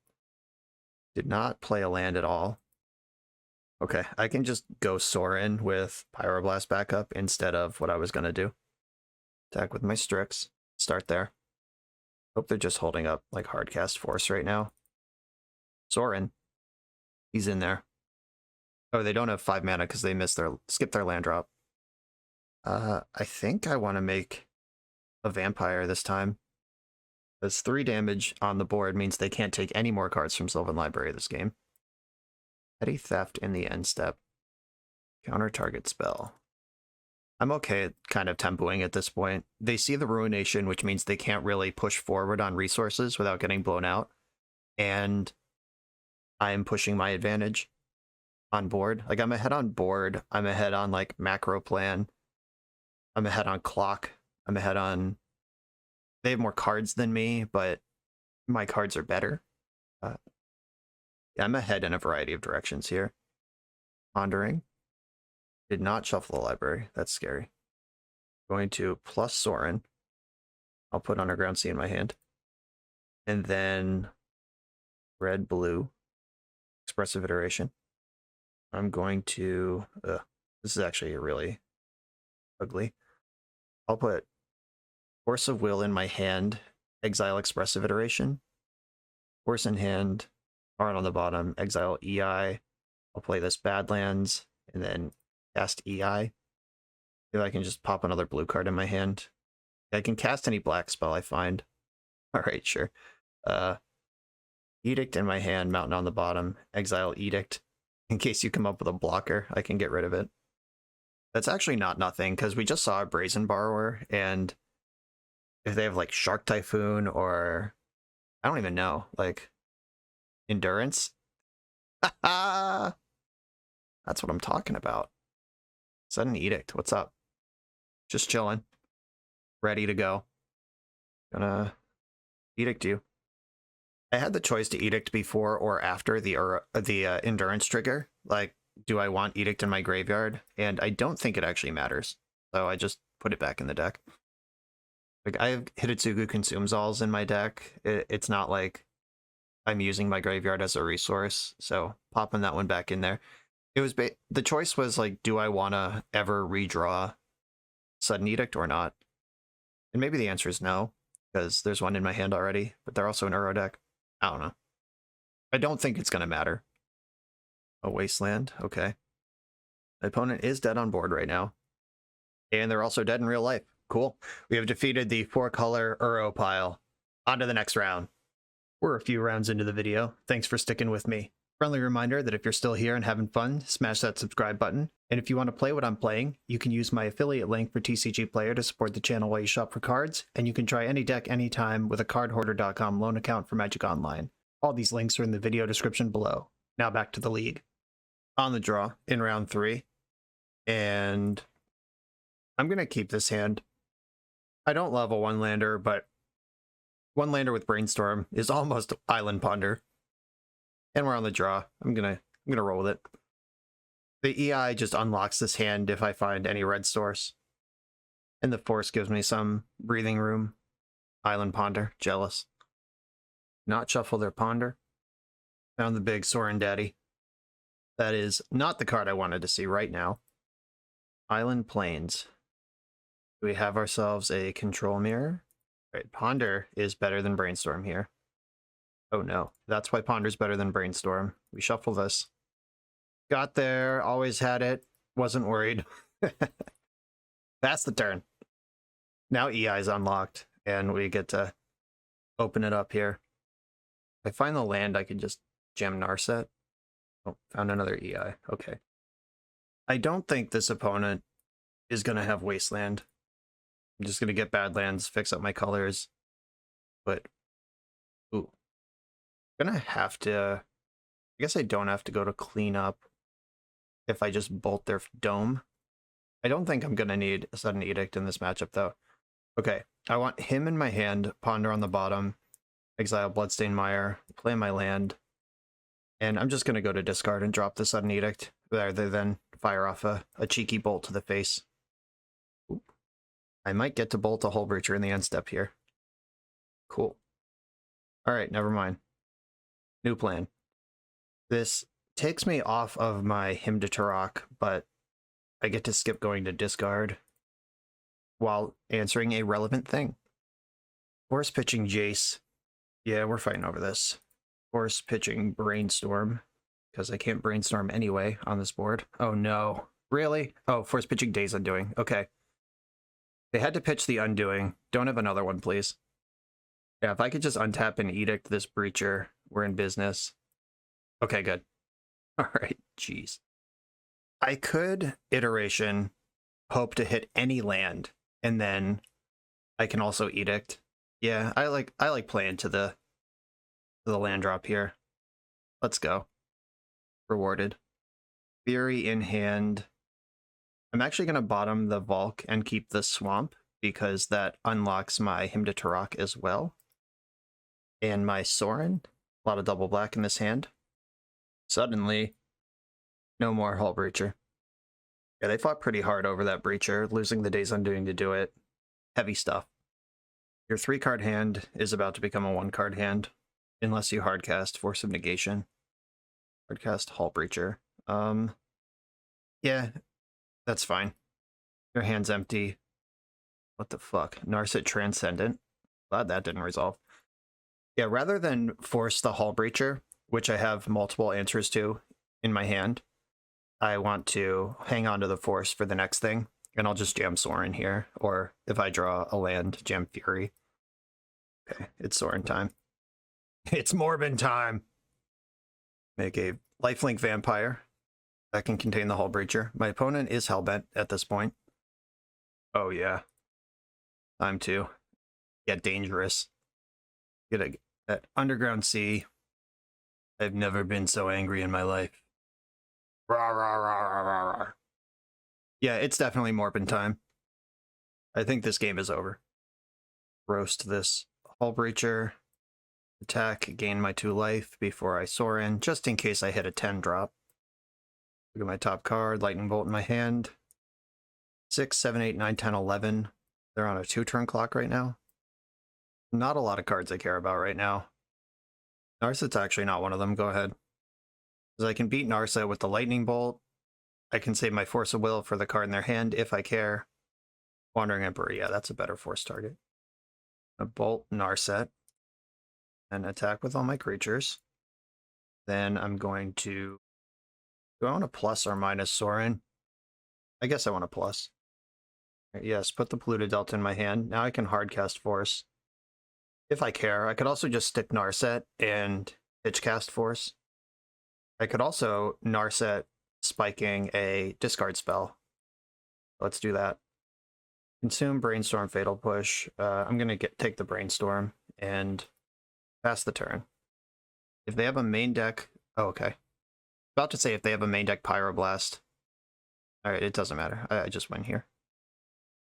Did not play a land at all. Okay, I can just go Sorin with Pyroblast backup instead of what I was going to do. Attack with my Strix. Start there. Hope they're just holding up like Hardcast Force right now. Sorin. He's in there. Oh, they don't have 5 mana because they skipped their land drop. I think I want to make a Vampire this time. Because 3 damage on the board means they can't take any more cards from Sylvan Library this game. Petty Theft in the end step. Counter target spell. I'm okay at kind of tempoing at this point. They see the Ruination, which means they can't really push forward on resources without getting blown out. And I am pushing my advantage. on board. Like, I'm ahead on board. I'm ahead on, like, macro plan. I'm ahead on clock. I'm ahead on... They have more cards than me, but my cards are better. Yeah, I'm ahead in a variety of directions here. Pondering. Did not shuffle the library. That's scary. Going to plus Sorin. I'll put Underground Sea in my hand. And then red, blue. Expressive Iteration. I'm going to... this is actually really ugly. I'll put Force of Will in my hand. Exile Expressive Iteration. Force in hand. Card on the bottom. Exile EI. I'll play this Badlands. And then cast EI. If I can just pop another blue card in my hand. I can cast any black spell I find. Alright, sure. Edict in my hand, Mountain on the bottom, exile Edict. In case you come up with a blocker, I can get rid of it. That's actually not nothing, because we just saw a Brazen Borrower, and if they have like Shark Typhoon or I don't even know, like Endurance. That's what I'm talking about. Sudden Edict, what's up? Just chilling. Ready to go. Gonna Edict you. I had the choice to Edict before or after the Endurance trigger. Like, do I want Edict in my graveyard? And I don't think it actually matters. So I just put it back in the deck. Like, I have Hidetsugu Consumes alls in my deck. It's not like I'm using my graveyard as a resource. So popping that one back in there. It was the choice was like, do I want to ever redraw Sudden Edict or not? And maybe the answer is no, because there's one in my hand already, but they're also an Uro deck. I don't know. I don't think it's going to matter. A Wasteland, okay. My opponent is dead on board right now. And they're also dead in real life. Cool. We have defeated the 4-color Uro pile. On to the next round. We're a few rounds into the video. Thanks for sticking with me. Friendly reminder that if you're still here and having fun, smash that subscribe button. And if you want to play what I'm playing, you can use my affiliate link for TCG Player to support the channel while you shop for cards, and you can try any deck anytime with a cardhoarder.com loan account for Magic Online. All these links are in the video description below. Now back to the league. On the draw in round 3, and I'm going to keep this hand. I don't love a one-lander, but one-lander with Brainstorm is almost Island Ponder. And we're on the draw. I'm gonna roll with it. The EI just unlocks this hand if I find any red source. And the Force gives me some breathing room. Island Ponder, jealous. Not shuffle their Ponder. Found the big Sorin Daddy. That is not the card I wanted to see right now. Island Plains. We have ourselves a control mirror. Right, Ponder is better than Brainstorm here. Oh no, that's why Ponder's better than Brainstorm. We shuffle this. Got there, always had it, wasn't worried. That's the turn. Now EI is unlocked, and we get to open it up here. If I find the land, I can just jam Narset. Oh, found another EI. Okay. I don't think this opponent is going to have Wasteland. I'm just going to get Badlands, fix up my colors. But, ooh. I'm going to have to... I guess I don't have to go to clean up if I just bolt their dome. I don't think I'm going to need a Sudden Edict in this matchup, though. Okay, I want him in my hand, Ponder on the bottom, exile Bloodstained Mire, play my land, and I'm just going to go to discard and drop the Sudden Edict, rather than fire off a cheeky bolt to the face. Oop. I might get to bolt a Hull Breacher in the end step here. Cool. Alright, never mind. New plan. This takes me off of my Hymn to Tourach, but I get to skip going to discard while answering a relevant thing. Force pitching Jace. Yeah, we're fighting over this. Force pitching Brainstorm, because I can't Brainstorm anyway on this board. Oh no. Really? Oh, force pitching Days Undoing. Okay. They had to pitch the Undoing. Don't have another one, please. Yeah, if I could just untap and Edict this Breacher, we're in business. Okay, good. Alright, jeez. I could Iteration hope to hit any land, and then I can also Edict. Yeah, I like playing to the land drop here. Let's go. Rewarded. Fury in hand. I'm actually going to bottom the Volk and keep the Swamp, because that unlocks my Tourach as well. And my Sorin. A lot of double black in this hand. Suddenly, no more Hull Breacher. Yeah, they fought pretty hard over that Breacher, losing the Days Undoing to do it. Heavy stuff. Your 3-card hand is about to become a 1-card hand, unless you hardcast Force of Negation. Hardcast Hull Breacher. Yeah, that's fine. Your hand's empty. What the fuck? Narset Transcendent. Glad that didn't resolve. Yeah, rather than force the Hull Breacher, which I have multiple answers to in my hand, I want to hang on to the Force for the next thing, and I'll just jam Sorin here, or if I draw a land, jam Fury. Okay, it's Sorin time. It's Morbin time! Make a lifelink vampire that can contain the Hull Breacher. My opponent is hellbent at this point. Oh yeah. Time to get dangerous. Get that Underground Sea. I've never been so angry in my life. Rah, rah, rah, rah, rah, rah. Yeah, it's definitely Morbin time. I think this game is over. Roast this Hull Breacher. Attack, gain my 2 life before I soar in, just in case I hit a 10 drop. Look at my top card, Lightning Bolt in my hand. 6, 7, 8, 9, 10, 11. They're on a 2-turn clock right now. Not a lot of cards I care about right now. Narset's actually not one of them. Go ahead. Because I can beat Narset with the Lightning Bolt. I can save my Force of Will for the card in their hand if I care. Wandering Emperor, yeah, that's a better force target. A Bolt Narset. And attack with all my creatures. Then I'm going to... Do I want a plus or minus Sorin? I guess I want a plus. Yes, put the Polluted Delta in my hand. Now I can hardcast Force. If I care. I could also just stick Narset and pitchcast Force. I could also Narset spiking a discard spell. Let's do that. Consume, Brainstorm, Fatal Push. I'm going to take the Brainstorm and pass the turn. If they have a main deck... Oh, okay. About to say if they have a main deck Pyroblast. Alright, it doesn't matter. I just win here.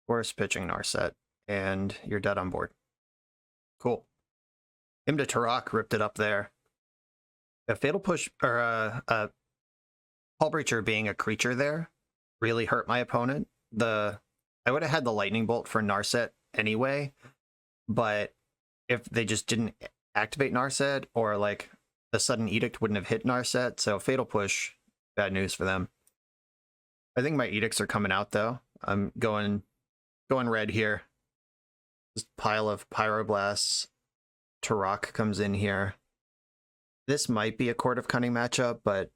Force, pitching Narset, and you're dead on board. Cool. Tourach ripped it up there. A Fatal Push, or a Hull Breacher being a creature there really hurt my opponent. I would have had the Lightning Bolt for Narset anyway, but if they just didn't activate Narset, or like the Sudden Edict wouldn't have hit Narset, so Fatal Push, bad news for them. I think my edicts are coming out though. I'm going red here. This pile of Pyroblasts. Tourach comes in here. This might be a Court of Cunning matchup, but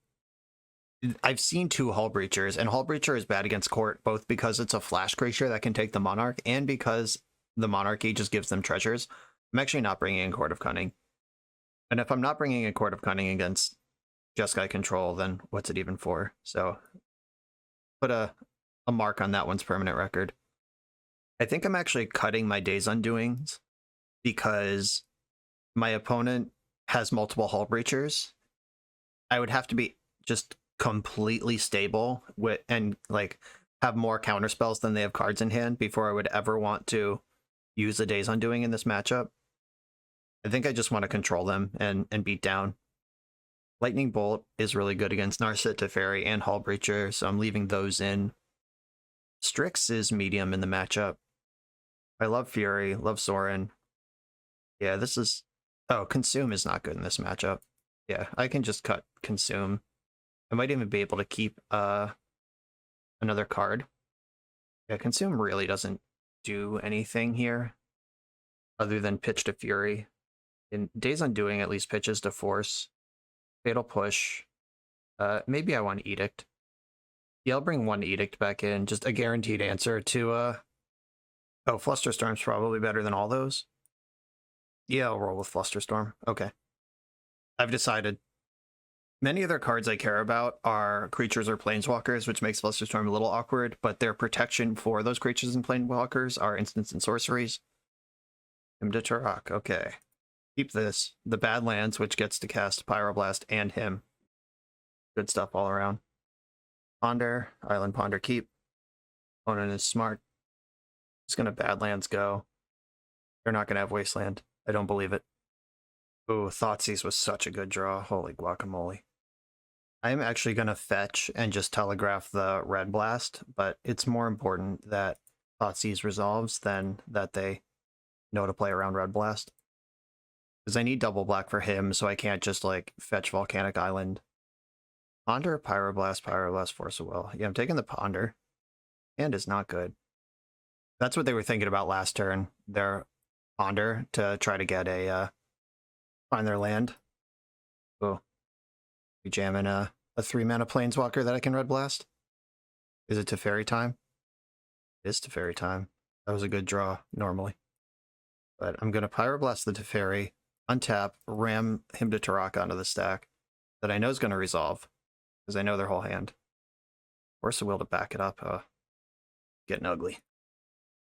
I've seen 2 Hull Breachers, and Hull Breacher is bad against Court, both because it's a flash creature that can take the Monarch, and because the Monarchy just gives them treasures. I'm actually not bringing in Court of Cunning. And if I'm not bringing in Court of Cunning against Jeskai Control, then what's it even for? So put a mark on that one's permanent record. I think I'm actually cutting my Days Undoings because my opponent has multiple Hull Breachers. I would have to be just completely stable and like have more counter spells than they have cards in hand before I would ever want to use the Days Undoing in this matchup. I think I just want to control them and beat down. Lightning Bolt is really good against Narset, Teferi, and Hull Breacher, so I'm leaving those in. Strix is medium in the matchup. I love Fury, love Sorin. Yeah, this is... Oh, Consume is not good in this matchup. Yeah, I can just cut Consume. I might even be able to keep another card. Yeah, Consume really doesn't do anything here other than pitch to Fury. In Days Undoing, at least pitches to Force. Fatal Push. Maybe I want Edict. Yeah, I'll bring 1 Edict back in. Just a guaranteed answer to... Oh, Flusterstorm's probably better than all those. Yeah, I'll roll with Flusterstorm. Okay. I've decided. Many other cards I care about are creatures or planeswalkers, which makes Flusterstorm a little awkward, but their protection for those creatures and planeswalkers are instants and sorceries. Tourach, okay. Keep this. The Badlands, which gets to cast Pyroblast and him. Good stuff all around. Ponder, Island Ponder keep. Opponent is smart. He's gonna Badlands go. They're not gonna have Wasteland. I don't believe it. Ooh, Thoughtseize was such a good draw. Holy guacamole. I am actually gonna fetch and just telegraph the Red Blast, but it's more important that Thoughtseize resolves than that they know to play around Red Blast. Because I need double black for him, so I can't just like fetch Volcanic Island. Ponder, Pyroblast, Force of Will. Yeah, I'm taking the Ponder. Hand is not good. That's what they were thinking about last turn. Their Ponder to try to get a find their land. Oh, we jamming a 3-mana Planeswalker that I can Red Blast. Is it Teferi time? It is Teferi time. That was a good draw normally. But I'm going to Pyroblast the Teferi, untap, ram him to Tourach onto the stack that I know is going to resolve, because I know their whole hand. Force of Will to back it up. Getting ugly.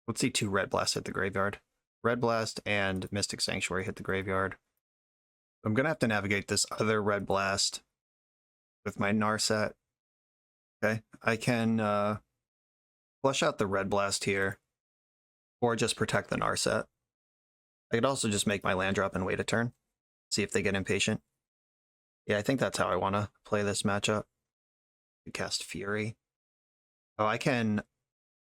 Let's see 2 Red Blasts hit the graveyard. Red Blast and Mystic Sanctuary hit the graveyard. I'm going to have to navigate this other Red Blast with my Narset. Okay, I can flush out the Red Blast here, or just protect the Narset. I could also just make my land drop and wait a turn, see if they get impatient. Yeah, I think that's how I want to play this matchup. Cast Fury. Oh, I can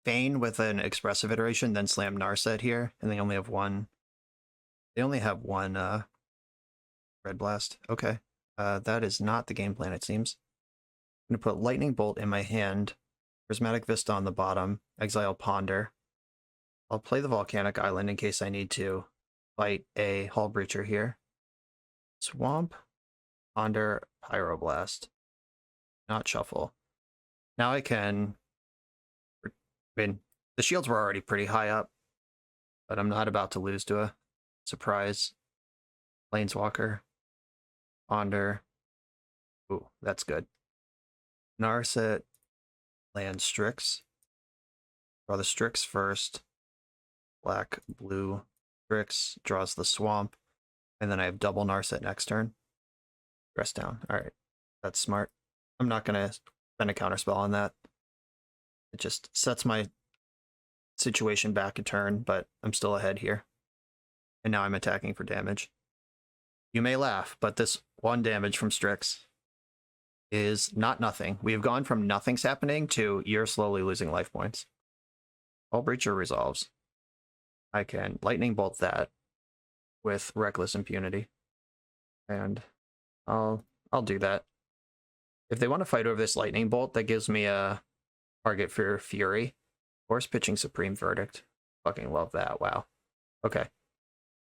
feign with an expressive iteration, then slam Narset here, and they only have one. They only have one Red Blast. Okay, that is not the game plan, it seems. I'm going to put Lightning Bolt in my hand, Prismatic Vista on the bottom, exile Ponder. I'll play the Volcanic Island in case I need to fight a Hull Breacher here. Swamp, Ponder, Pyroblast. Not shuffle. Now I can... I mean, the shields were already pretty high up, but I'm not about to lose to a surprise Planeswalker. Ponder. Ooh, that's good. Narset, land Strix. Draw the Strix first. Black, blue, Strix draws the swamp, and then I have double Narset next turn. Dress down. Alright, that's smart. I'm not going to spend a counterspell on that. It just sets my situation back a turn, but I'm still ahead here. And now I'm attacking for damage. You may laugh, but this 1 damage from Strix is not nothing. We have gone from nothing's happening to you're slowly losing life points. Hull Breacher resolves. I can Lightning Bolt that with Reckless Impunity. And I'll do that. If they want to fight over this Lightning Bolt, that gives me a target for Fury. Force pitching Supreme Verdict. Fucking love that. Wow. Okay.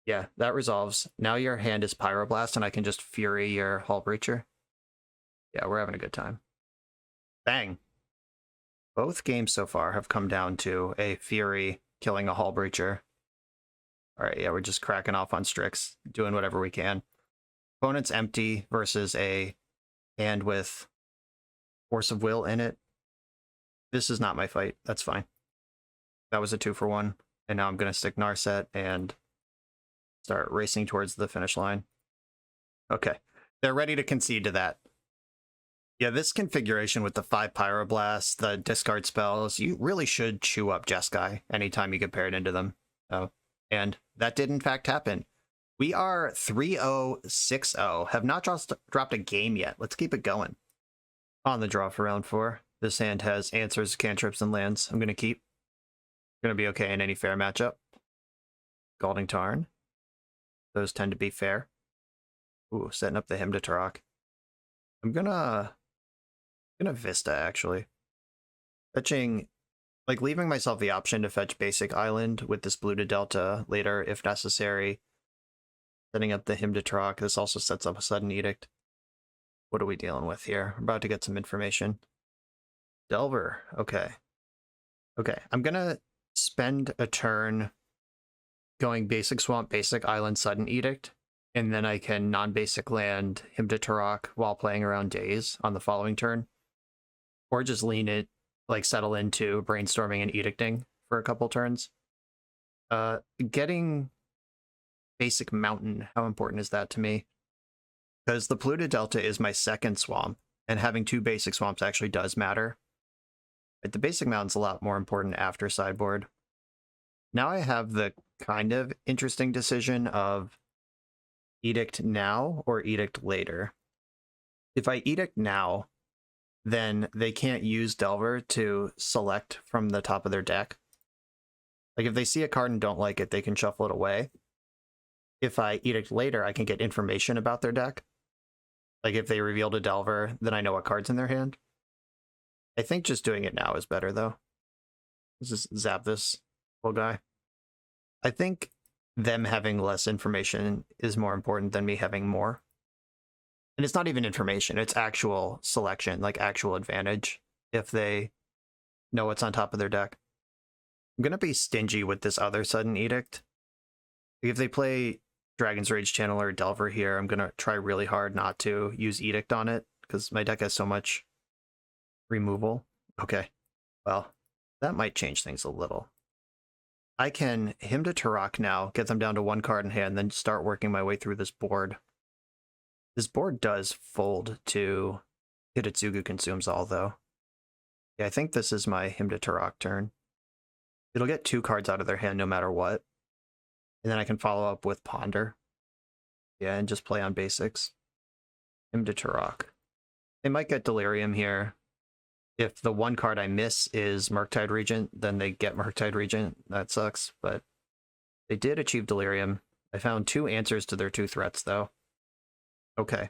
Yeah, that resolves. Now your hand is Pyroblast, and I can just Fury your Hull Breacher. Yeah, we're having a good time. Bang. Both games so far have come down to a Fury killing a Hull Breacher. Alright, yeah, we're just cracking off on Strix, doing whatever we can. Opponent's empty versus a hand with Force of Will in it. This is not my fight. That's fine. That was a 2-for-1. And now I'm going to stick Narset and start racing towards the finish line. Okay. They're ready to concede to that. Yeah, this configuration with the 5 Pyroblasts, the discard spells, you really should chew up Jeskai anytime you get paired into them. And that did in fact happen. We are 3-0, 6-0. Have not dropped a game yet. Let's keep it going. On the draw for round 4. This hand has answers, cantrips, and lands. I'm going to keep. Going to be okay in any fair matchup. Scalding Tarn. Those tend to be fair. Ooh, setting up the Hymn to Tourach. I'm gonna Vista, actually. Fetching, like, leaving myself the option to fetch basic island with this blue to Delta later if necessary. Setting up the Hymn to Tourach. This also sets up a Sudden Edict. What are we dealing with here? We're about to get some information. Delver. Okay. Okay, I'm gonna spend a turn going basic swamp, basic island, Sudden Edict, and then I can non-basic land Hymn to Tourach while playing around Daze on the following turn. Or just lean it, like settle into brainstorming and edicting for a couple turns. Getting basic mountain, how important is that to me? Because the Pluto Delta is my second swamp, and having 2 basic swamps actually does matter. But the basic mountain's a lot more important after sideboard. Now I have the kind of interesting decision of Edict now or Edict later. If I Edict now, then they can't use Delver to select from the top of their deck. Like if they see a card and don't like it, they can shuffle it away. If I Edict later, I can get information about their deck. Like if they revealed a Delver, then I know what card's in their hand. I think just doing it now is better though. Let's just zap this little guy. I think them having less information is more important than me having more. And it's not even information, it's actual selection, like actual advantage if they know what's on top of their deck. I'm going to be stingy with this other sudden edict. If they play Dragon's Rage Channel or Delver here, I'm going to try really hard not to use edict on it because my deck has so much removal. Okay, well, that might change things a little. I can Hymn to Tourach now, get them down to 1 card in hand, then start working my way through this board. This board does fold to Hidetsugu Consumes all, though. Yeah, I think this is my Hymn to Tourach turn. It'll get 2 cards out of their hand no matter what. And then I can follow up with Ponder. Yeah, and just play on basics. Hymn to Tourach. They might get Delirium here. If the 1 card I miss is Murktide Regent, then they get Murktide Regent. That sucks, but they did achieve Delirium. I found 2 answers to their 2 threats, though. Okay.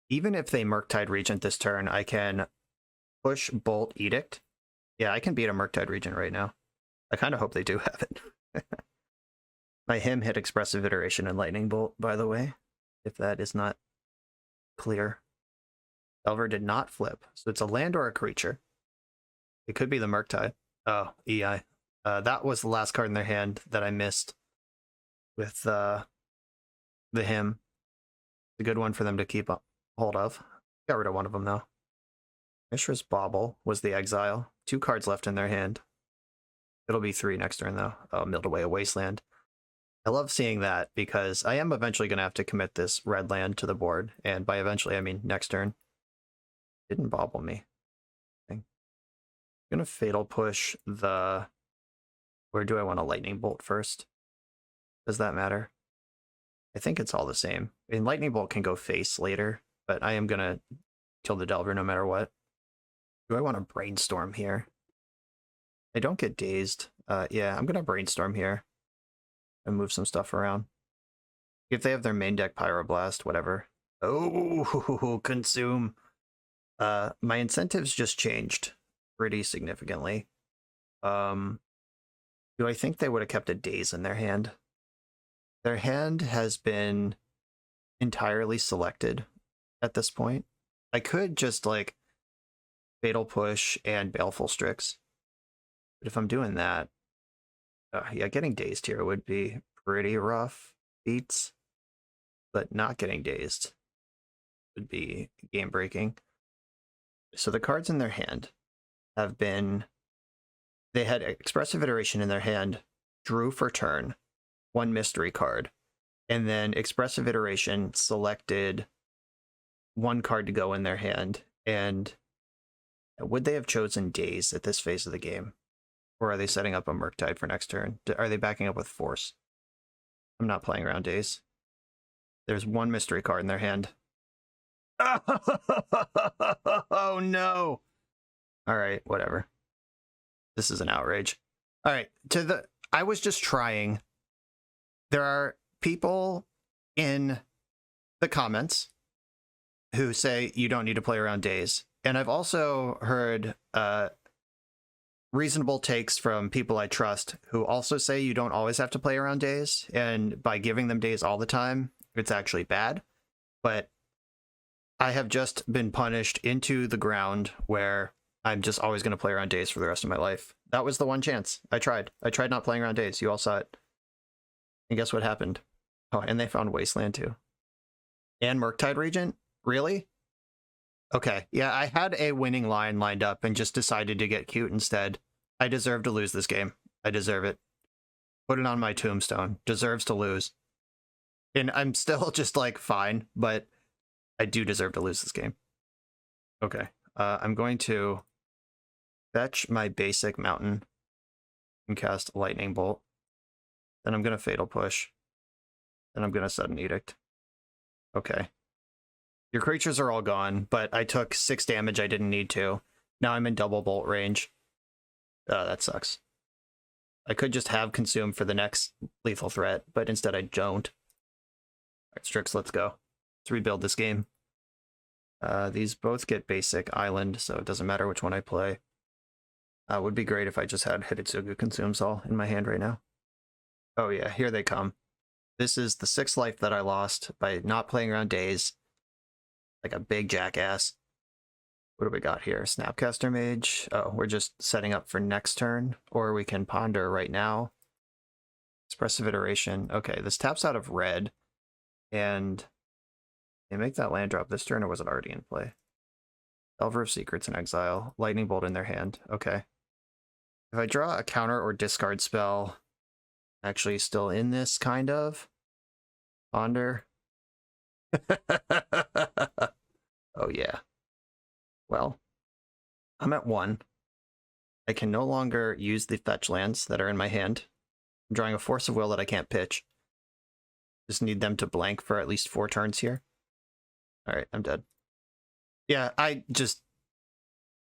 Even if they Murktide Regent this turn, I can push Bolt Edict. Yeah, I can beat a Murktide Regent right now. I kind of hope they do have it. My Hymn hit Expressive Iteration and Lightning Bolt, by the way, if that is not clear. Delver did not flip, so it's a land or a creature. It could be the Murktide. Oh, EI. That was the last card in their hand that I missed with the Hymn. A good one for them to keep hold of. Got rid of one of them, though. Mishra's Bauble was the exile. 2 cards left in their hand. It'll be 3 next turn, though. Oh, milled away a Wasteland. I love seeing that because I am eventually going to have to commit this red land to the board. And by eventually, I mean next turn. Didn't bobble me. Okay. I'm going to Fatal Push the... Where do I want a Lightning Bolt first? Does that matter? I think it's all the same. And Lightning Bolt can go face later, but I am going to kill the Delver no matter what. Do I want to Brainstorm here? I don't get dazed. Yeah, I'm going to Brainstorm here and move some stuff around. If they have their main deck Pyroblast, whatever. Oh, Consume. My incentives just changed pretty significantly. Do I think they would have kept a Daze in their hand? Their hand has been entirely selected at this point. I could just, like, Fatal Push and Baleful Strix. But if I'm doing that, yeah, getting dazed here would be pretty rough beats. But not getting dazed would be game-breaking. So the cards in their hand have been... They had Expressive Iteration in their hand, drew for turn, 1 mystery card, and then Expressive Iteration selected 1 card to go in their hand. And would they have chosen Daze at this phase of the game? Or are they setting up a Murktide for next turn? Are they backing up with Force? I'm not playing around Daze. There's 1 mystery card in their hand. Oh no! Alright, whatever. This is an outrage. Alright, I was just trying. There are people in the comments who say you don't need to play around Daze. And I've also heard reasonable takes from people I trust who also say you don't always have to play around Daze. And by giving them Daze all the time, it's actually bad. But I have just been punished into the ground where I'm just always going to play around Daze for the rest of my life. That was the one chance. I tried not playing around Daze. You all saw it. And guess what happened? Oh, and they found Wasteland too. And Murktide Regent? Really? Okay, yeah, I had a winning line lined up and just decided to get cute instead. I deserve to lose this game. I deserve it. Put it on my tombstone. Deserves to lose. And I'm still just like, fine, but I do deserve to lose this game. Okay. I'm going to fetch my basic mountain and cast a lightning bolt. Then I'm going to fatal push. Then I'm going to sudden edict. Okay. Your creatures are all gone, but I took 6 damage I didn't need to. Now I'm in double bolt range. That sucks. I could just have consume for the next lethal threat, but instead I don't. Alright, Strix, let's go. Let's rebuild this game. These both get basic island, so it doesn't matter which one I play. Would be great if I just had Hidetsugu Consumes all in my hand right now. Oh yeah, here they come. This is the 6th life that I lost by not playing around days. Like a big jackass. What do we got here? Snapcaster Mage. Oh, we're just setting up for next turn. Or we can ponder right now. Expressive Iteration. Okay, this taps out of red. And they make that land drop this turn, or was it already in play? Delver of Secrets in exile. Lightning Bolt in their hand. Okay. If I draw a counter or discard spell, actually still in this, kind of. Ponder. Oh yeah. Well, I'm at 1. I can no longer use the fetch lands that are in my hand. I'm drawing a Force of Will that I can't pitch. Just need them to blank for at least 4 turns here. Alright, I'm dead. Yeah, I just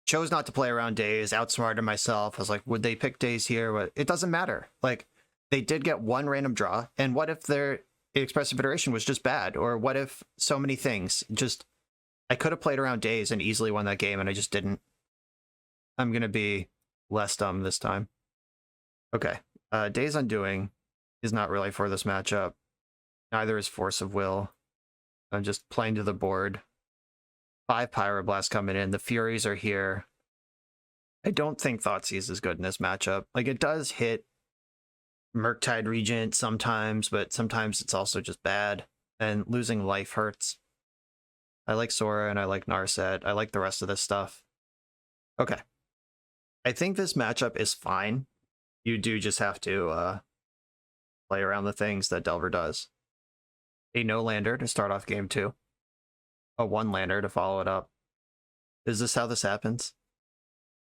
chose not to play around days, outsmarted myself. I was like, would they pick days here? But it doesn't matter. Like, they did get 1 random draw, and what if their Expressive Iteration was just bad? Or what if so many things just... I could have played around days and easily won that game, and I just didn't. I'm going to be less dumb this time. Okay. Days Undoing is not really for this matchup. Neither is Force of Will. I'm just playing to the board. 5 Pyroblast coming in. The Furies are here. I don't think Thoughtseize is good in this matchup. Like, it does hit Murktide Regent sometimes, but sometimes it's also just bad. And losing life hurts. I like Sora and I like Narset. I like the rest of this stuff. Okay. I think this matchup is fine. You do just have to play around the things that Delver does. A no-lander to start off game 2. A 1-lander to follow it up. Is this how this happens?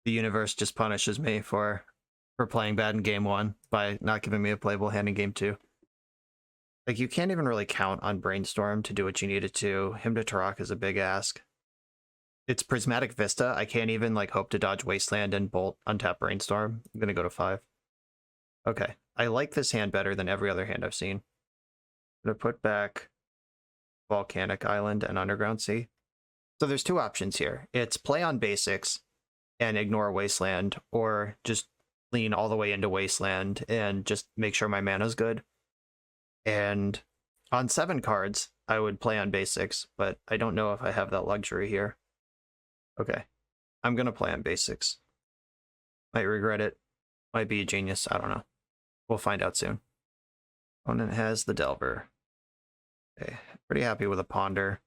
The universe just punishes me for playing bad in game 1 by not giving me a playable hand in game 2. Like, you can't even really count on Brainstorm to do what you need it to. Him to Tourach is a big ask. It's Prismatic Vista. I can't even, like, hope to dodge Wasteland and Bolt, untap Brainstorm. I'm gonna go to 5. Okay. I like this hand better than every other hand I've seen. I'm gonna put back Volcanic Island and Underground Sea. So there's 2 options here. It's play on basics and ignore Wasteland, or just lean all the way into Wasteland and just make sure my mana's good. And on 7 cards, I would play on basics, but I don't know if I have that luxury here. Okay, I'm going to play on basics. Might regret it. Might be a genius. I don't know. We'll find out soon. Opponent has the Delver. Okay, pretty happy with a Ponder.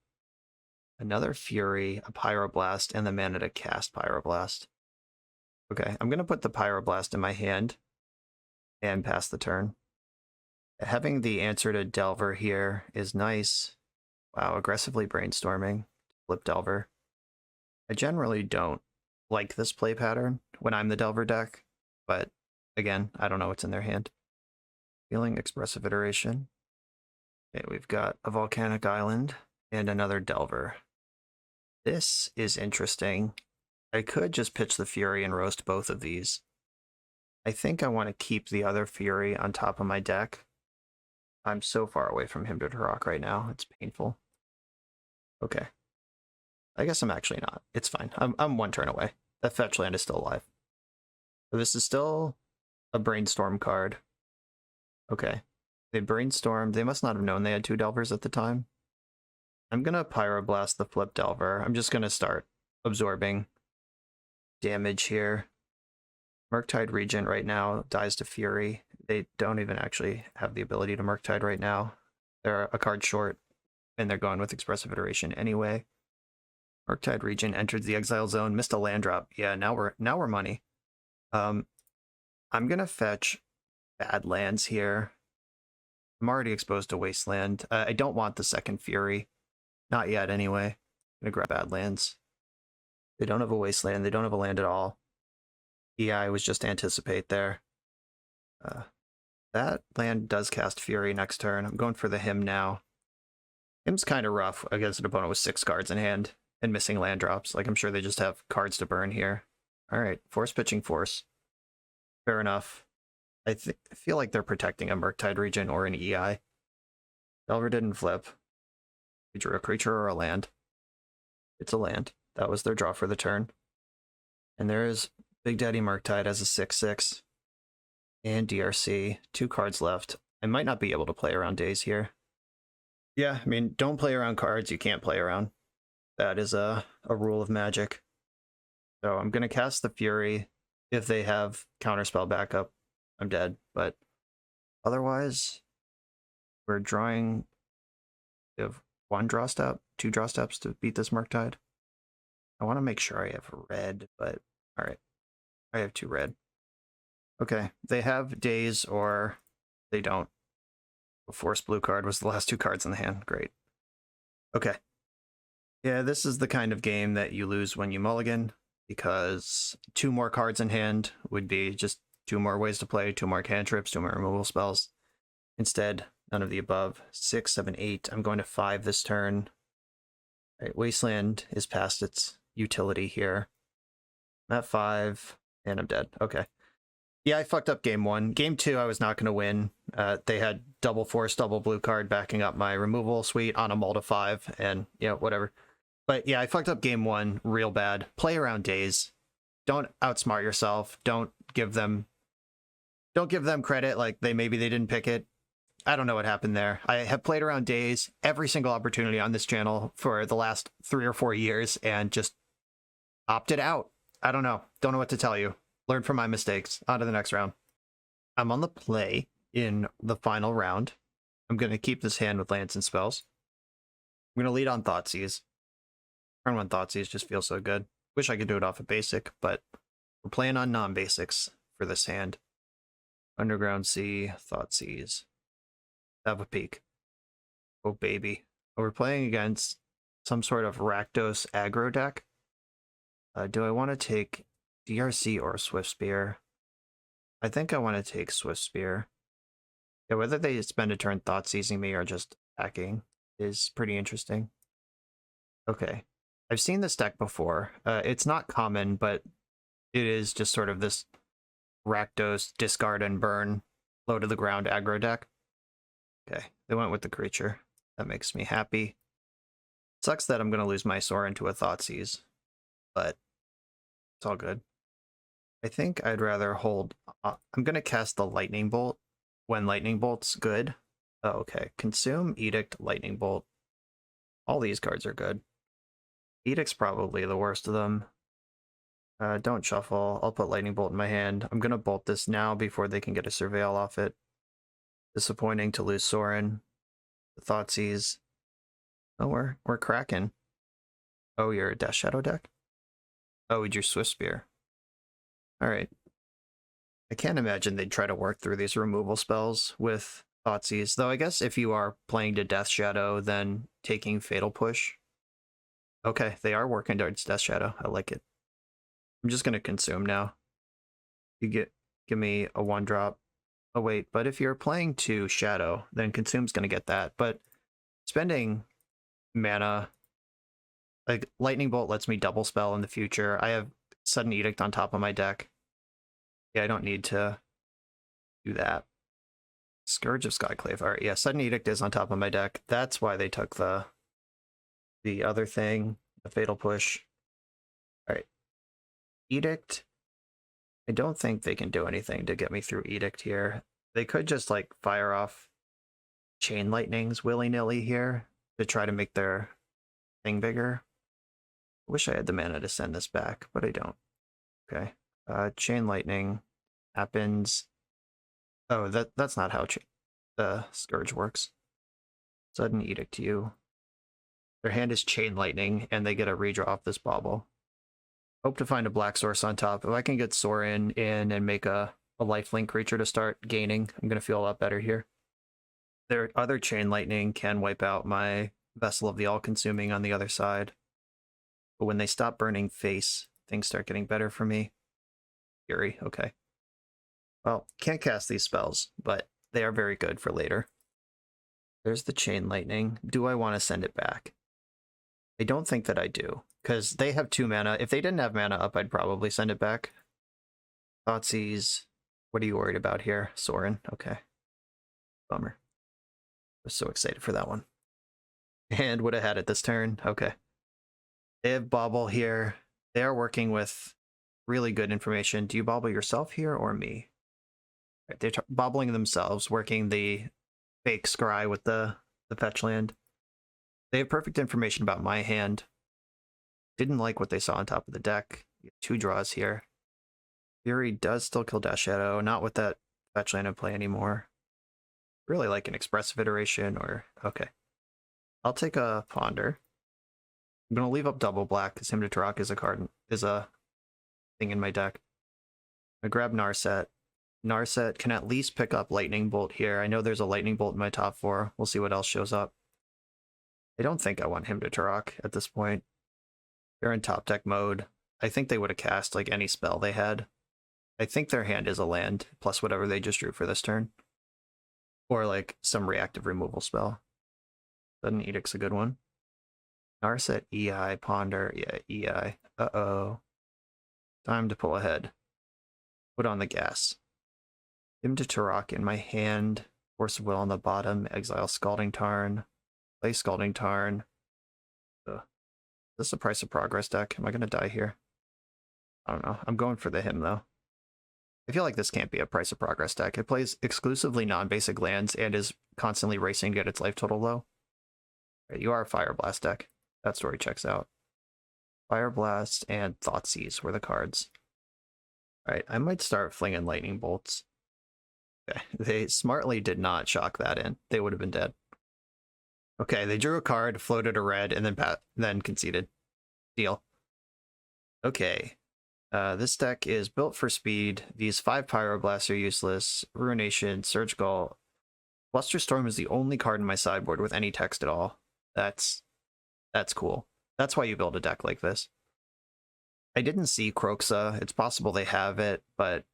Another Fury, a Pyroblast, and the mana to cast Pyroblast. Okay, I'm going to put the Pyroblast in my hand and pass the turn. Having the answer to Delver here is nice. Wow, aggressively brainstorming. Flip Delver. I generally don't like this play pattern when I'm the Delver deck, but again, I don't know what's in their hand. Feeling Expressive Iteration. Okay, we've got a Volcanic Island and another Delver. This is interesting. I could just pitch the Fury and roast both of these. I think I want to keep the other Fury on top of my deck. I'm so far away from him to Tourach right now. It's painful. Okay. I guess I'm actually not. It's fine. I'm 1 turn away. That fetch land is still alive. So this is still a Brainstorm card. Okay. They brainstormed. They must not have known they had 2 Delvers at the time. I'm going to Pyroblast the flip Delver. I'm just going to start absorbing damage here. Murktide Regent right now dies to Fury. They don't even actually have the ability to Murktide right now. They're a card short, and they're going with Expressive Iteration anyway. Murktide Regent entered the exile zone, missed a land drop. Yeah, now we're money. I'm gonna fetch bad lands here. I'm already exposed to Wasteland. I don't want the second Fury. Not yet, anyway. I'm gonna grab bad lands. They don't have a wasteland. They don't have a land at all. EI was just anticipate there. That land does cast Fury next turn. I'm going for the Hymn now. Hymn's kind of rough against an opponent with 6 cards in hand and missing land drops. Like, I'm sure they just have cards to burn here. All right, Force pitching Force. Fair enough. I feel like they're protecting a Murktide region or an EI. Delver didn't flip. They drew a creature or a land. It's a land. That was their draw for the turn. And there is Big Daddy Murktide as a 6/6. And DRC. 2 cards left. I might not be able to play around Daze here. Yeah, I mean, don't play around cards you can't play around. That is a rule of Magic. So I'm going to cast the Fury. If they have Counterspell backup, I'm dead. But otherwise, we're drawing... We have 1 draw step, 2 draw steps to beat this Murktide. I want to make sure I have red, but alright. I have 2 red. Okay, they have Daze or they don't. A Force blue card was the last 2 cards in the hand. Great. Okay. Yeah, this is the kind of game that you lose when you mulligan, because 2 more cards in hand would be just 2 more ways to play, 2 more cantrips, 2 more removal spells. Instead, none of the above. 6, 7, 8. I'm going to 5 this turn. All right, Wasteland is past its utility here. I'm at 5, and I'm dead. Okay. Yeah, I fucked up game 1. Game 2, I was not going to win. They had double Force, double blue card backing up my removal suite on a mull to 5, and, you know, whatever. But yeah, I fucked up game 1 real bad. Play around Daze. Don't outsmart yourself. Don't give them credit like maybe they didn't pick it. I don't know what happened there. I have played around Daze every single opportunity on this channel for the last 3 or 4 years and just opted out. I don't know. Don't know what to tell you. Learn from my mistakes. On to the next round. I'm on the play in the final round. I'm going to keep this hand with lands and spells. I'm going to lead on Thoughtseize. Turn 1 Thoughtseizes just feels so good. Wish I could do it off a basic, but we're playing on non-basics for this hand. Underground Sea, Thoughtseize. Have a peek. Oh, baby. We're playing against some sort of Rakdos aggro deck. Do I want to take DRC or Swift Spear? I think I want to take Swift Spear. Yeah, whether they spend a turn Thoughtseizing me or just attacking is pretty interesting. Okay. I've seen this deck before. It's not common, but it is just sort of this Rakdos discard and burn, low to the ground aggro deck. Okay, they went with the creature. That makes me happy. Sucks that I'm going to lose my Sorin to a Thoughtseize, but it's all good. I think I'd rather hold... I'm going to cast the Lightning Bolt when Lightning Bolt's good. Oh, okay. Consume, Edict, Lightning Bolt. All these cards are good. Edict's probably the worst of them. Don't shuffle. I'll put Lightning Bolt in my hand. I'm going to bolt this now before they can get a Surveil off it. Disappointing to lose Sorin. The Thoughtseize. Oh, we're cracking. Oh, you're a Death Shadow deck? Oh, we drew Swift Spear. Alright. I can't imagine they'd try to work through these removal spells with Thoughtseize, though I guess if you are playing to Death Shadow, then taking Fatal Push. Okay, they are working towards Death Shadow. I like it. I'm just going to consume now. You give me a 1-drop. Oh wait, but if you're playing to Shadow, then Consume's going to get that. But spending mana, like Lightning Bolt lets me double spell in the future. I have Sudden Edict on top of my deck. Yeah, I don't need to do that. Scourge of Skyclave. All right, yeah, Sudden Edict is on top of my deck. That's why they took the other thing, the Fatal Push. All right, Edict. I don't think they can do anything to get me through Edict here. They could just like fire off Chain Lightnings willy-nilly here to try to make their thing bigger. I wish I had the mana to send this back, but I don't. Okay. Chain Lightning happens. Oh, that's not how the Scourge works. Sudden Edict you. Their hand is Chain Lightning, and they get a redraw off this bauble. Hope to find a black source on top. If I can get Sorin in and make a lifelink creature to start gaining, I'm going to feel a lot better here. Their other Chain Lightning can wipe out my Vessel of the All-Consuming on the other side. But when they stop burning face, things start getting better for me. Fury, okay. Well, can't cast these spells, but they are very good for later. There's the Chain Lightning. Do I want to send it back? I don't think that I do, because they have 2 mana. If they didn't have mana up, I'd probably send it back. Thoughtseize. What are you worried about here? Sorin, okay. Bummer. I was so excited for that one. And would have had it this turn. Okay. They have Bauble here. They are working with really good information. Do you Bauble yourself here or me? Right, they're bobbling themselves, working the fake scry with the fetch land. They have perfect information about my hand. Didn't like what they saw on top of the deck. 2 draws here. Fury does still kill Death Shadow, not with that fetch land in play anymore. Really like an expressive iteration or... Okay. I'll take a Ponder. I'm going to leave up double black because Tourach is a card, is a thing in my deck. I grab Narset. Narset can at least pick up Lightning Bolt here. I know there's a Lightning Bolt in my top 4. We'll see what else shows up. I don't think I want him to Tourach at this point. They're in top deck mode. I think they would have cast like any spell they had. I think their hand is a land, plus whatever they just drew for this turn. Or like some reactive removal spell. Sudden Edict's a good one. Narset, EI, Ponder, yeah, EI. Uh-oh. Time to pull ahead. Put on the gas. Him to Tourach in my hand. Force of Will on the bottom. Exile Scalding Tarn. Play Scalding Tarn. Ugh. Is this a Price of Progress deck? Am I going to die here? I don't know. I'm going for the him, though. I feel like this can't be a Price of Progress deck. It plays exclusively non-basic lands and is constantly racing to get its life total low. Right, you are a Fire Blast deck. That story checks out. Fire Blast and Thoughtseize were the cards. Alright, I might start flinging Lightning Bolts. Okay, they smartly did not shock that in. They would have been dead. Okay, they drew a card, floated a red, and then conceded. Deal. Okay. This deck is built for speed. These 5 Pyroblasts are useless. Ruination, Surge Gull. Flusterstorm is the only card in my sideboard with any text at all. That's cool. That's why you build a deck like this. I didn't see Kroxa. It's possible they have it, but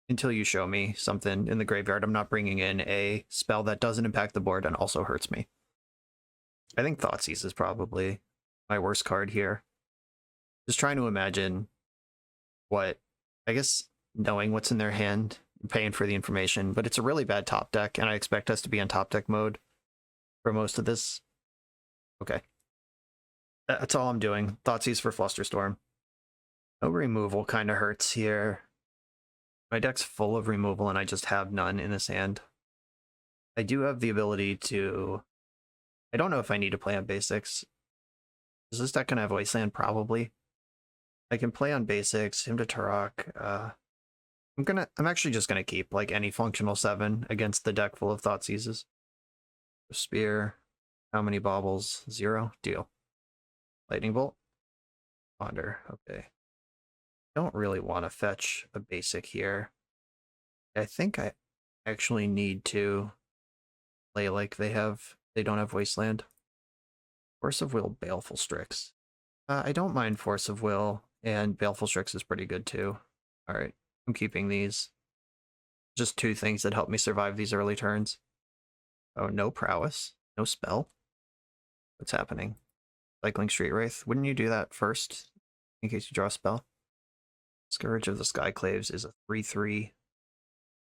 until you show me something in the graveyard, I'm not bringing in a spell that doesn't impact the board and also hurts me. I think Thoughtseize is probably my worst card here. Just trying to imagine what, I guess, knowing what's in their hand, paying for the information, but it's a really bad top deck, and I expect us to be in top deck mode for most of this. Okay. That's all I'm doing. Thoughtseize for Flusterstorm. No removal kind of hurts here. My deck's full of removal, and I just have none in this hand. I do have the ability to... I don't know if I need to play on basics. Is this deck going to have Wasteland? Probably. I can play on basics, him to Tourach. I'm actually just gonna keep like any functional 7 against the deck full of Thoughtseizes. Spear. How many baubles? 0. Deal. Lightning Bolt. Ponder. Okay. Don't really want to fetch a basic here. I think I actually need to play like they don't have Wasteland. Force of Will, Baleful Strix. I don't mind Force of Will, and Baleful Strix is pretty good too. Alright, I'm keeping these. Just 2 things that help me survive these early turns. Oh, no Prowess? No spell? What's happening? Cycling Street Wraith? Wouldn't you do that first, in case you draw a spell? Scourge of the Skyclaves is a 3/3.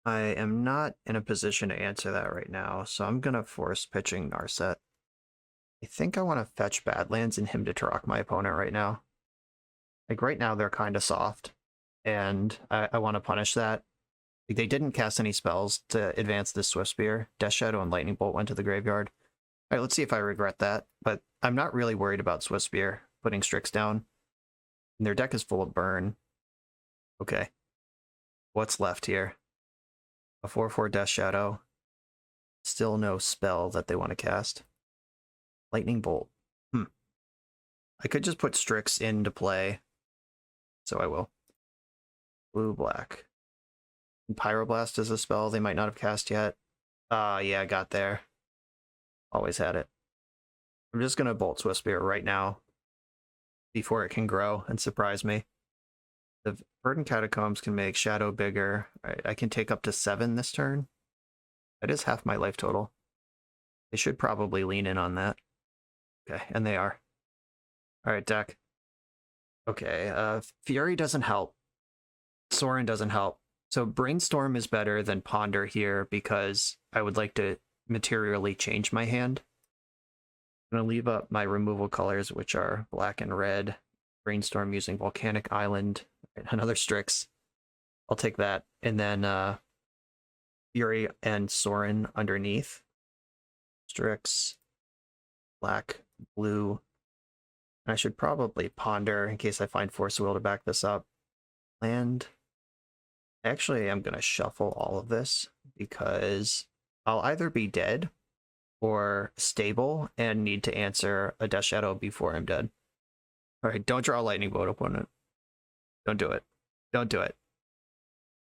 I am not in a position to answer that right now, so I'm gonna force pitching Narset. I think I want to fetch Badlands and him to Tourach my opponent right now. Like right now they're kind of soft, and I want to punish that. Like, they didn't cast any spells to advance this Swift Spear. Death Shadow and Lightning Bolt went to the graveyard. Alright, let's see if I regret that, but I'm not really worried about Swift Spear putting Strix down. And their deck is full of burn. Okay. What's left here? A 4/4 Death Shadow. Still no spell that they want to cast. Lightning Bolt. I could just put Strix into play, so I will. Blue, black. And Pyroblast is a spell they might not have cast yet. Yeah, I got there. Always had it. I'm just gonna Bolt Swift Spear right now, before it can grow and surprise me. The Verdant Catacombs can make Shadow bigger. Right, I can take up to 7 this turn. That is half my life total. They should probably lean in on that. Okay, and they are. Alright, deck. Okay, Fury doesn't help. Sorin doesn't help. So Brainstorm is better than Ponder here because I would like to materially change my hand. I'm going to leave up my removal colors, which are black and red. Brainstorm using Volcanic Island. Another Strix. I'll take that. And then Fury and Sorin underneath. Strix, black, blue. I should probably Ponder in case I find Force Will to back this up. Land. Actually, I'm going to shuffle all of this because I'll either be dead or stable and need to answer a Death Shadow before I'm dead. All right, don't draw a Lightning Bolt, opponent. Don't do it. Don't do it.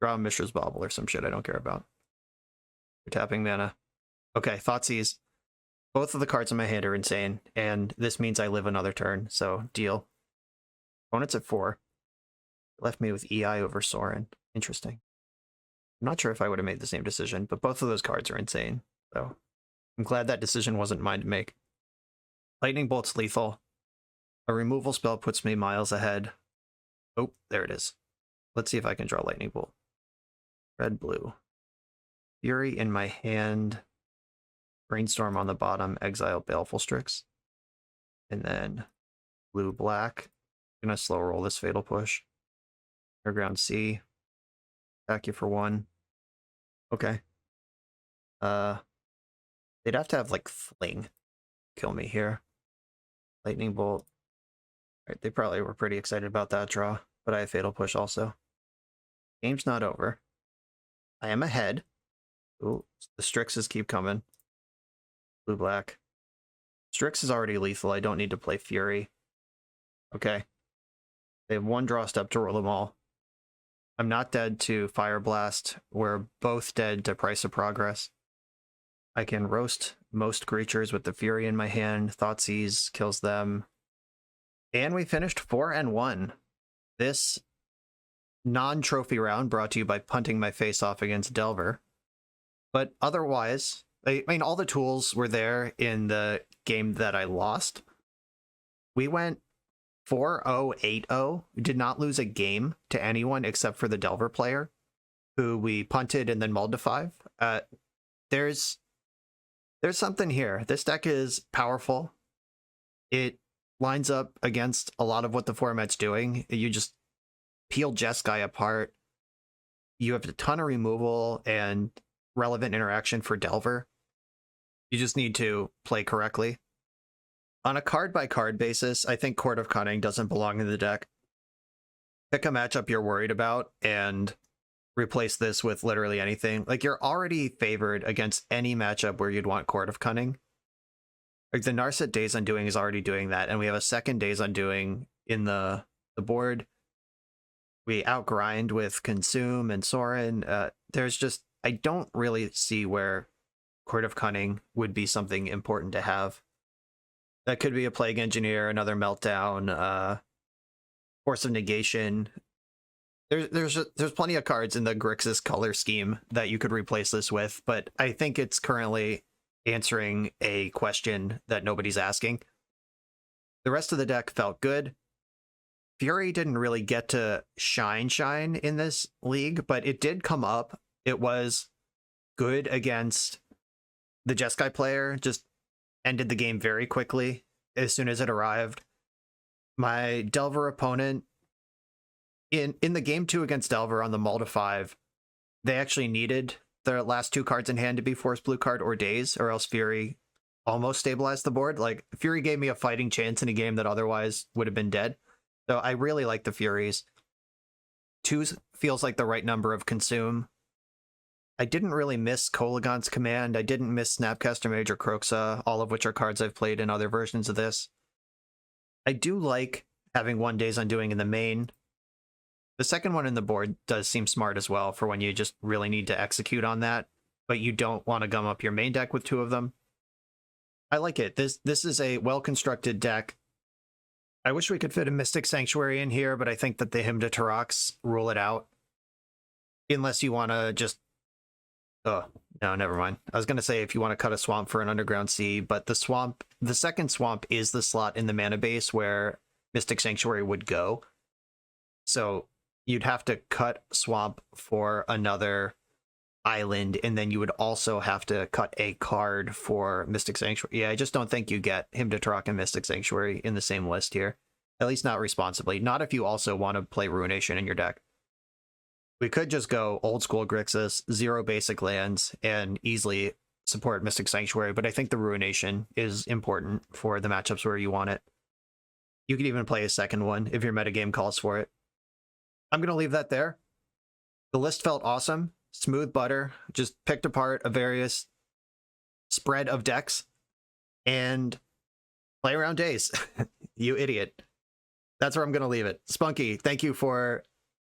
Draw a Mishra's Bauble or some shit I don't care about. You're tapping mana. Okay, Thoughtseize. Both of the cards in my hand are insane, and this means I live another turn, so deal. Opponent's at 4. Left me with EI over Sorin. Interesting. I'm not sure if I would have made the same decision, but both of those cards are insane, so I'm glad that decision wasn't mine to make. Lightning Bolt's lethal. A removal spell puts me miles ahead. Oh, there it is. Let's see if I can draw Lightning Bolt. Red, blue. Fury in my hand. Brainstorm on the bottom. Exile Baleful Strix. And then blue, black. I'm going to slow roll this Fatal Push. Underground Sea. Attack you for 1. Okay. They'd have to have, like, Fling. Kill me here. Lightning Bolt. Right, they probably were pretty excited about that draw, but I have Fatal Push also. Game's not over. I am ahead. Ooh, the Strixes keep coming. Blue, black. Strix is already lethal. I don't need to play Fury. Okay. They have 1 draw step to roll them all. I'm not dead to Fire Blast. We're both dead to Price of Progress. I can roast most creatures with the Fury in my hand. Thoughtseize kills them. And we finished 4-1. This non-trophy round brought to you by punting my face off against Delver. But otherwise, I mean, all the tools were there in the game that I lost. We went 4-0-8-0. We did not lose a game to anyone except for the Delver player, who we punted and then mulled to 5. There's something here. This deck is powerful. It lines up against a lot of what the format's doing. You just peel Jeskai apart. You have a ton of removal and relevant interaction for Delver. You just need to play correctly. On a card-by-card basis, I think Court of Cunning doesn't belong in the deck. Pick a matchup you're worried about and replace this with literally anything. Like, you're already favored against any matchup where you'd want Court of Cunning. Like, the Narset Days Undoing is already doing that, and we have a second Days Undoing in the board. We outgrind with Consume and Sorin. There's just, I don't really see where Court of Cunning would be something important to have. That could be a Plague Engineer, another Meltdown, Force of Negation. There's plenty of cards in the Grixis color scheme that you could replace this with, but I think it's currently answering a question that nobody's asking. The rest of the deck felt good. Fury didn't really get to shine in this league, but it did come up. It was good against the Jeskai player, just ended the game very quickly as soon as it arrived. My Delver opponent, in the game 2 against Delver on the mull to 5, they actually needed their last 2 cards in hand to be Force Blue card or Daze, or else Fury almost stabilized the board. Like, Fury gave me a fighting chance in a game that otherwise would have been dead. So I really like the Furies. 2 feels like the right number of Consume. I didn't really miss Kolaghan's Command. I didn't miss Snapcaster Mage or Kroxa, all of which are cards I've played in other versions of this. I do like having 1 Days Undoing in the main. The second one in the board does seem smart as well for when you just really need to execute on that, but you don't want to gum up your main deck with 2 of them. I like it. This is a well-constructed deck. I wish we could fit a Mystic Sanctuary in here, but I think that the Hymn to Tourach rule it out. Unless you want to just... Oh, no, never mind. I was going to say if you want to cut a swamp for an Underground Sea, but the second swamp is the slot in the mana base where Mystic Sanctuary would go. So you'd have to cut swamp for another island, and then you would also have to cut a card for Mystic Sanctuary. Yeah, I just don't think you get Hymn to Tourach and Mystic Sanctuary in the same list here. At least not responsibly. Not if you also want to play Ruination in your deck. We could just go old school Grixis, 0 basic lands, and easily support Mystic Sanctuary, but I think the Ruination is important for the matchups where you want it. You could even play a second one if your metagame calls for it. I'm going to leave that there. The list felt awesome. Smooth butter. Just picked apart a various spread of decks and play around days. You idiot. That's where I'm going to leave it. Spunky, thank you for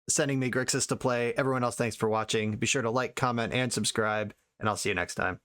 sending me Grixis to play. Everyone else, thanks for watching. Be sure to like, comment, and subscribe, and I'll see you next time.